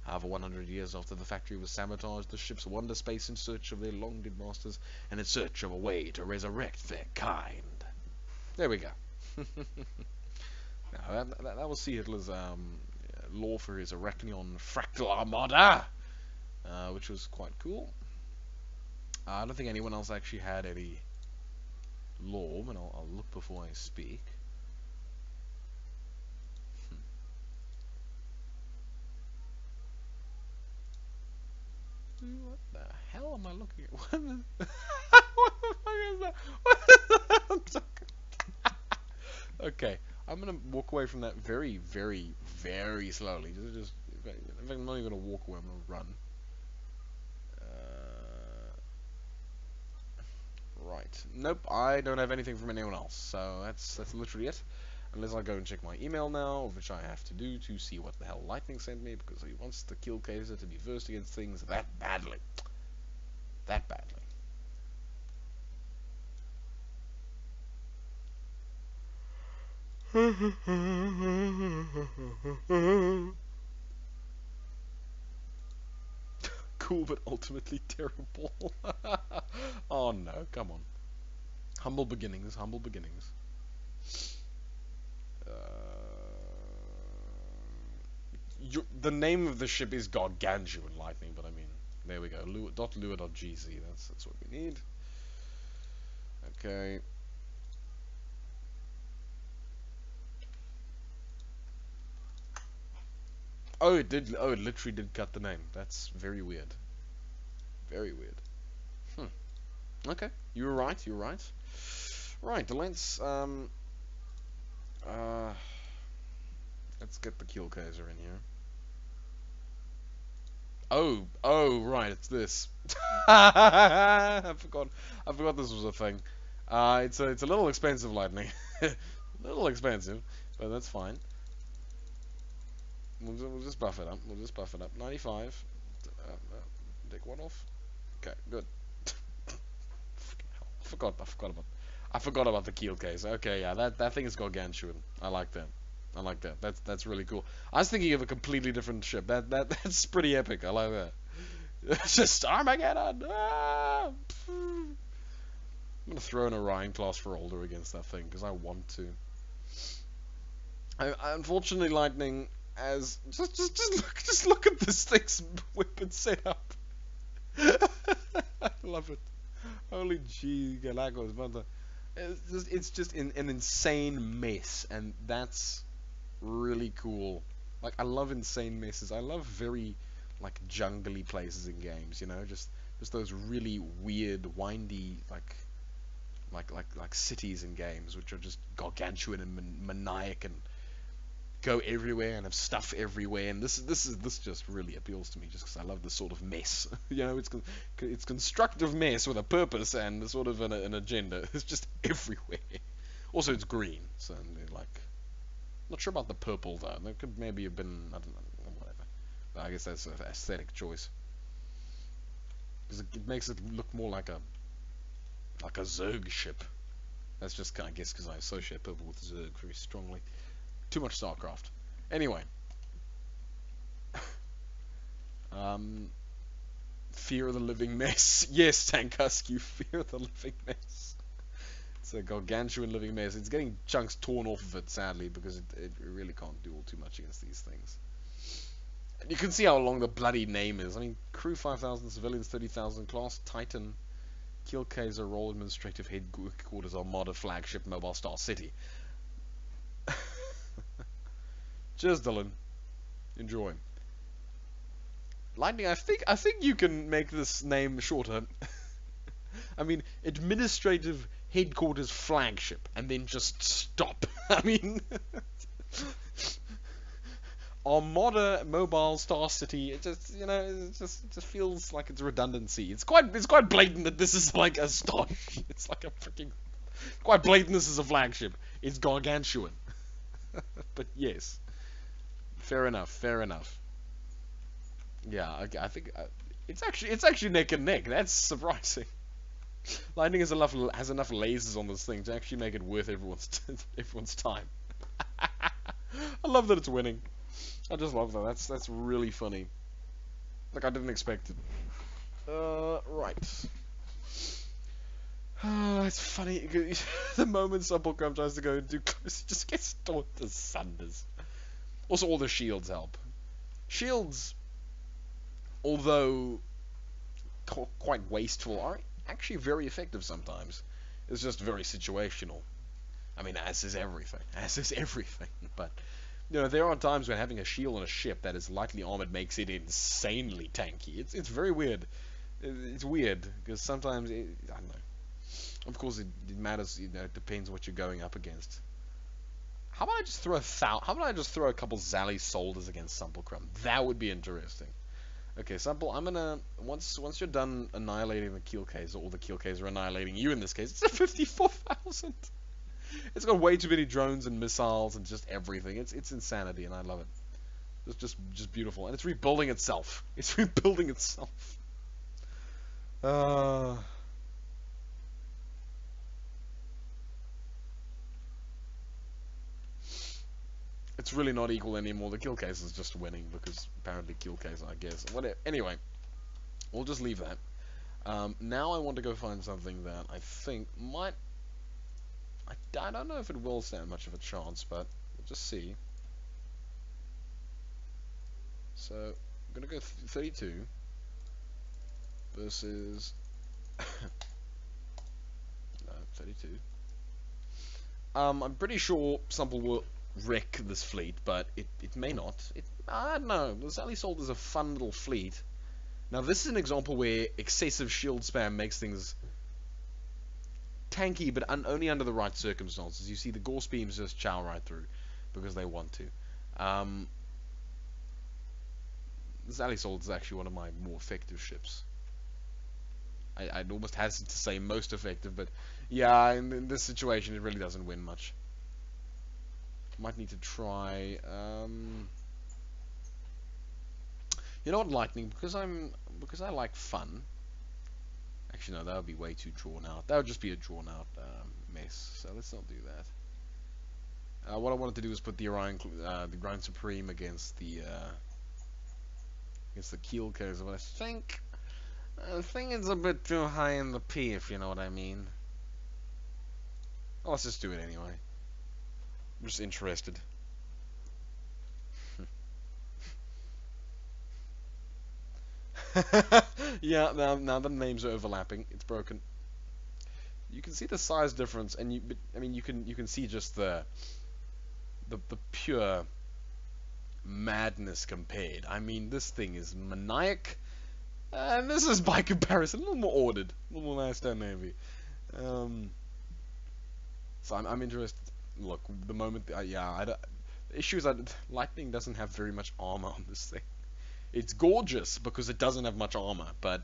However, 100 years after the factory was sabotaged, the ships wander space in search of their long-dead masters and in search of a way to resurrect their kind. There we go. Now, that was C. Hitler's lore for his Arachnion Fractal Armada, which was quite cool. I don't think anyone else actually had any lore, but I'll look before I speak. What the hell am I looking at? What the fuck is that? What the Okay, I'm gonna walk away from that very slowly. Just in fact, I'm not even gonna walk away. I'm gonna run. Right. Nope. I don't have anything from anyone else. So that's literally it. Unless I go and check my email now, which I have to do to see what the hell Lightning sent me, because he wants the Kill Kaiser to be versed against things that badly. That badly. Cool, but ultimately terrible. Oh no, come on. Humble beginnings. The name of the ship is Gargantuan Lightning, but I mean, there we go. Lua.gz. That's what we need. Okay. Oh, it did. Oh, it literally did cut the name. That's very weird. Very weird. Okay, you were right. You were right. Right. Uh, let's get the Kiel Kaiser in here. Oh, right, it's this. I forgot this was a thing. It's a little expensive, lightning. A little expensive, but that's fine. We'll just buff it up. We'll just buff it up. 95. Take one off. Okay, good. I forgot about the keel case. Okay, yeah, that thing is gargantuan. I like that. I like that. That's really cool. I was thinking of a completely different ship. That's pretty epic. I like that. It's just Armageddon. Ah! I'm gonna throw an Orion class for older against that thing because I want to. Unfortunately, Lightning as just look at this thing's weapon setup. I love it. Holy gee, Galacos, mother. It's just an insane mess, and that's really cool. Like, I love insane messes. I love very, like, jungly places in games, you know? Just those really weird, windy, like cities in games, which are just gargantuan and maniac and go everywhere and have stuff everywhere, and this just really appeals to me just because I love this sort of mess. You know, it's constructive mess with a purpose and sort of an agenda. It's just everywhere. Also, it's green, so like, not sure about the purple though. There could maybe have been, I don't know, whatever. But I guess that's an aesthetic choice because it makes it look more like a Zerg ship. That's just I guess because I associate purple with Zerg very strongly. Too much StarCraft. Anyway. Fear of the living mess. Yes, Tankusky, fear of the living mess. It's a gargantuan living mess. It's getting chunks torn off of it, sadly, because it really can't do all too much against these things. And you can see how long the bloody name is. I mean, crew 5,000, civilians 30,000, class Titan, Kiel Kaiser, Role Administrative Headquarters, Armada, Flagship, Mobile Star City. Cheers, Dylan. Enjoy. Lightning, I think you can make this name shorter. I mean, administrative headquarters flagship, and then just stop. I mean, Armada, Mobile, Star City. It just, you know, it just feels like it's redundancy. It's quite blatant that this is like a star. It's like a freaking quite blatant. This is a flagship. It's gargantuan. But yes. Fair enough. Fair enough. Yeah, I think it's actually neck and neck. That's surprising. Lightning has enough lasers on this thing to actually make it worth everyone's time. I love that it's winning. I just love that. That's really funny. Like, I didn't expect it. Right. It's funny. The moment Supplecom tries to go too close, it just gets torn to sunders. Also, all the shields help. Shields, although quite wasteful, are actually very effective sometimes. It's just very situational. I mean, as is everything. As is everything. But, you know, there are times when having a shield on a ship that is lightly armored makes it insanely tanky. It's very weird. It's weird, because sometimes, I don't know. Of course, it matters, you know, it depends what you're going up against. How about I just throw a couple Zally soldiers against Sumplecrum? That would be interesting. Okay, Sumple, I'm gonna once you're done annihilating the Kiel Kaiser, or the Kiel Kaiser annihilating you in this case, it's a 54,000. It's got way too many drones and missiles and just everything. It's insanity, and I love it. It's just beautiful, and it's rebuilding itself. It's rebuilding itself. It's really not equal anymore. The kill case is just winning because apparently kill case, I guess. Whatever. Anyway, we'll just leave that. Now I want to go find something that I think might. I don't know if it will stand much of a chance, but we'll just see. So I'm gonna go 32 versus no 32. I'm pretty sure Sumple will wreck this fleet, but it may not. I don't know. The Sally Salt is a fun little fleet. Now this is an example where excessive shield spam makes things tanky, but only under the right circumstances. You see, the Gorse beams just chow right through because they want to. This Alisalt is actually one of my more effective ships. I'd almost hesitate to say most effective, but yeah, in this situation, it really doesn't win much. Might need to try. You know what, Lightning? Because I like fun. Actually, no, that would be way too drawn out. That would just be a drawn out mess. So let's not do that. What I wanted to do was put the Ground Supreme against the Keel Carriers, but I think it's a bit too high in the P, if you know what I mean. Well, let's just do it anyway. I'm just interested. Yeah, now the names are overlapping. It's broken. You can see the size difference, and I mean, you can see just the pure madness compared. I mean, this thing is maniac, and this is by comparison a little more ordered, a little more nice down navy. So I'm interested. Look, the moment, yeah, the issue is that Lightning doesn't have very much armor on this thing. It's gorgeous because it doesn't have much armor, but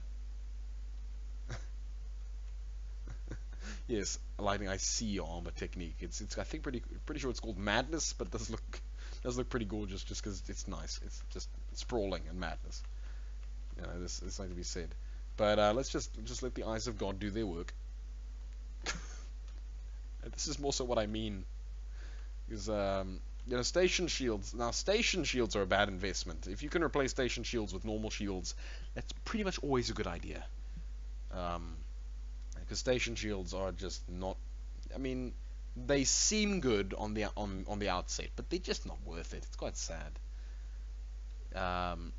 yes, Lightning, I see your armor technique. It's I think pretty sure it's called Madness, but it does look pretty gorgeous just because it's nice. It's just sprawling and madness. You know, this like to be said. But let's just let the eyes of God do their work. This is more so what I mean, because you know, station shields. Now, station shields are a bad investment. If you can replace station shields with normal shields, that's pretty much always a good idea. Because station shields are just not. I mean, they seem good on the outset, but they're just not worth it. It's quite sad.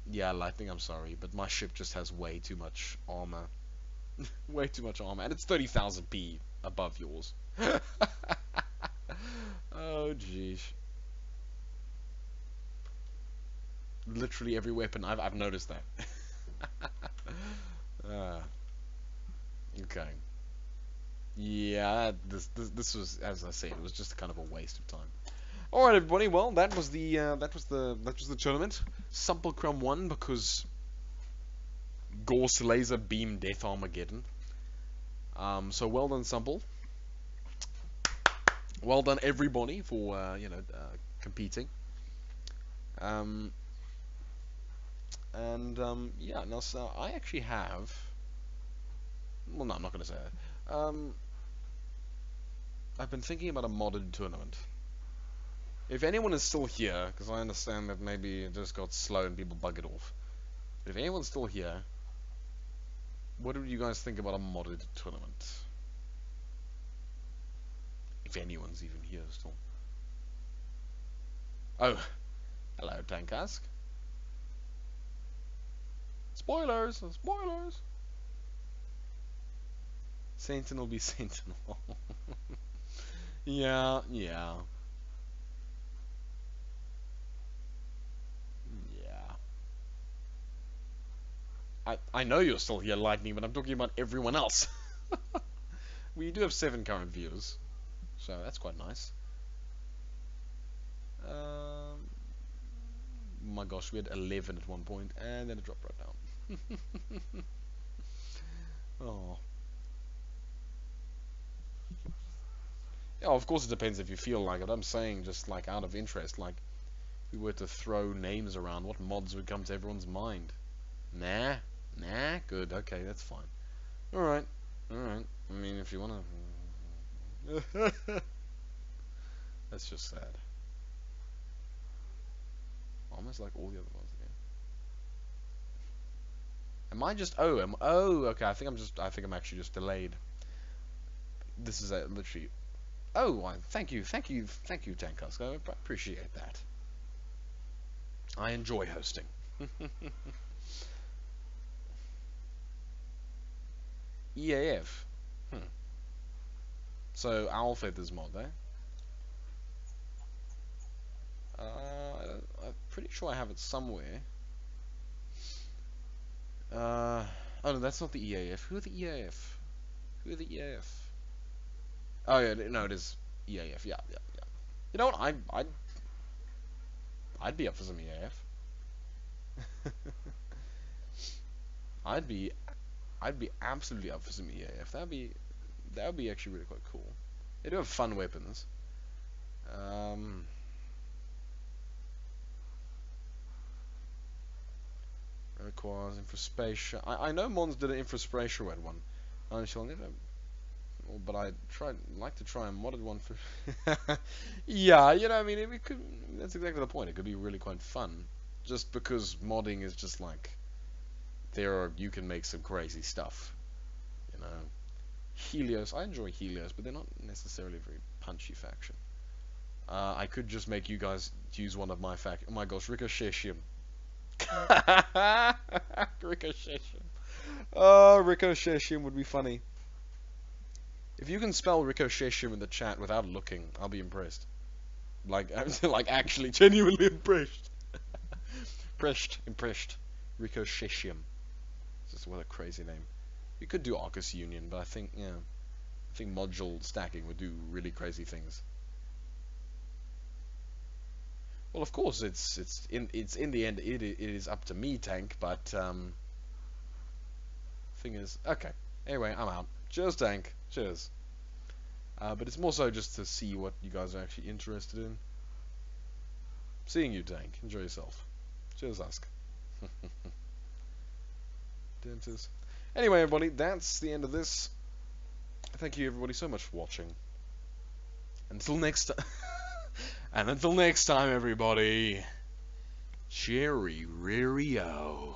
Yeah, Lightning, I'm sorry, but my ship just has way too much armor. Way too much armor, and it's 30,000 P above yours. Oh, jeez. Literally every weapon, I've noticed that. Okay. Yeah, this was, as I said, it was just kind of a waste of time. All right, everybody. Well, that was the tournament. Sumpelcrum won because Gorse laser beam death Armageddon. So well done, Sumpel. Well done, everybody, for competing. Yeah. Now, so I actually have. Well, no, I'm not going to say that. I've been thinking about a modded tournament. If anyone is still here, because I understand that maybe it just got slow and people buggered off. But if anyone's still here, what do you guys think about a modded tournament? If anyone's even here still. Oh, hello, Tankask. Spoilers! Spoilers! Sentinel be Sentinel. Yeah. I know you're still here, Lightning, but I'm talking about everyone else. We do have 7 current viewers, so that's quite nice. My gosh, we had 11 at one point, and then it dropped right down. Oh. Yeah, of course it depends if you feel like it. I'm saying just like out of interest, like if we were to throw names around, what mods would come to everyone's mind? Nah, good, okay, that's fine. Alright. I mean, if you wanna... That's just sad. Almost like all the other ones again. Am I just... Oh, okay, I think I'm actually just delayed. This is literally... Oh, thank you, Tankask. I appreciate that. I enjoy hosting. EAF. So, Owl Feathers mod, eh? I'm pretty sure I have it somewhere. Oh no, that's not the EAF. Who are the EAF? Oh yeah, no, it is EAF. Yeah, yeah, yeah. You know what? I'd be up for some EAF. I'd be I'd be absolutely up for some EAF. That would be actually really quite cool. They do have fun weapons. Um, requires infraspatial. I know Mons did an infraspatial red one. Shall never. But I'd like to try a modded one for. Yeah, I mean, it could. That's exactly the point. It could be really quite fun, just because modding is just like you can make some crazy stuff. You know, Helios. I enjoy Helios, but they're not necessarily a very punchy faction. I could just make you guys use one of my Oh my gosh, Ricochet. Ricochet. Oh, Ricochet would be funny. If you can spell Ricochet in the chat without looking, I'll be impressed. Like, like actually, genuinely impressed. Impressed. Ricochet. Just what a crazy name. You could do Arcus Union, but I think, yeah, I think module stacking would do really crazy things. Well, of course, it's in the end it is up to me, Tank. But thing is, okay. Anyway, I'm out. Cheers, Tank. Cheers. But it's more so just to see what you guys are actually interested in. Seeing you, Tank. Enjoy yourself. Cheers, Ask. Dentist. Anyway, everybody, that's the end of this. Thank you, everybody, so much for watching. Until next time. And until next time, everybody. Cheerio.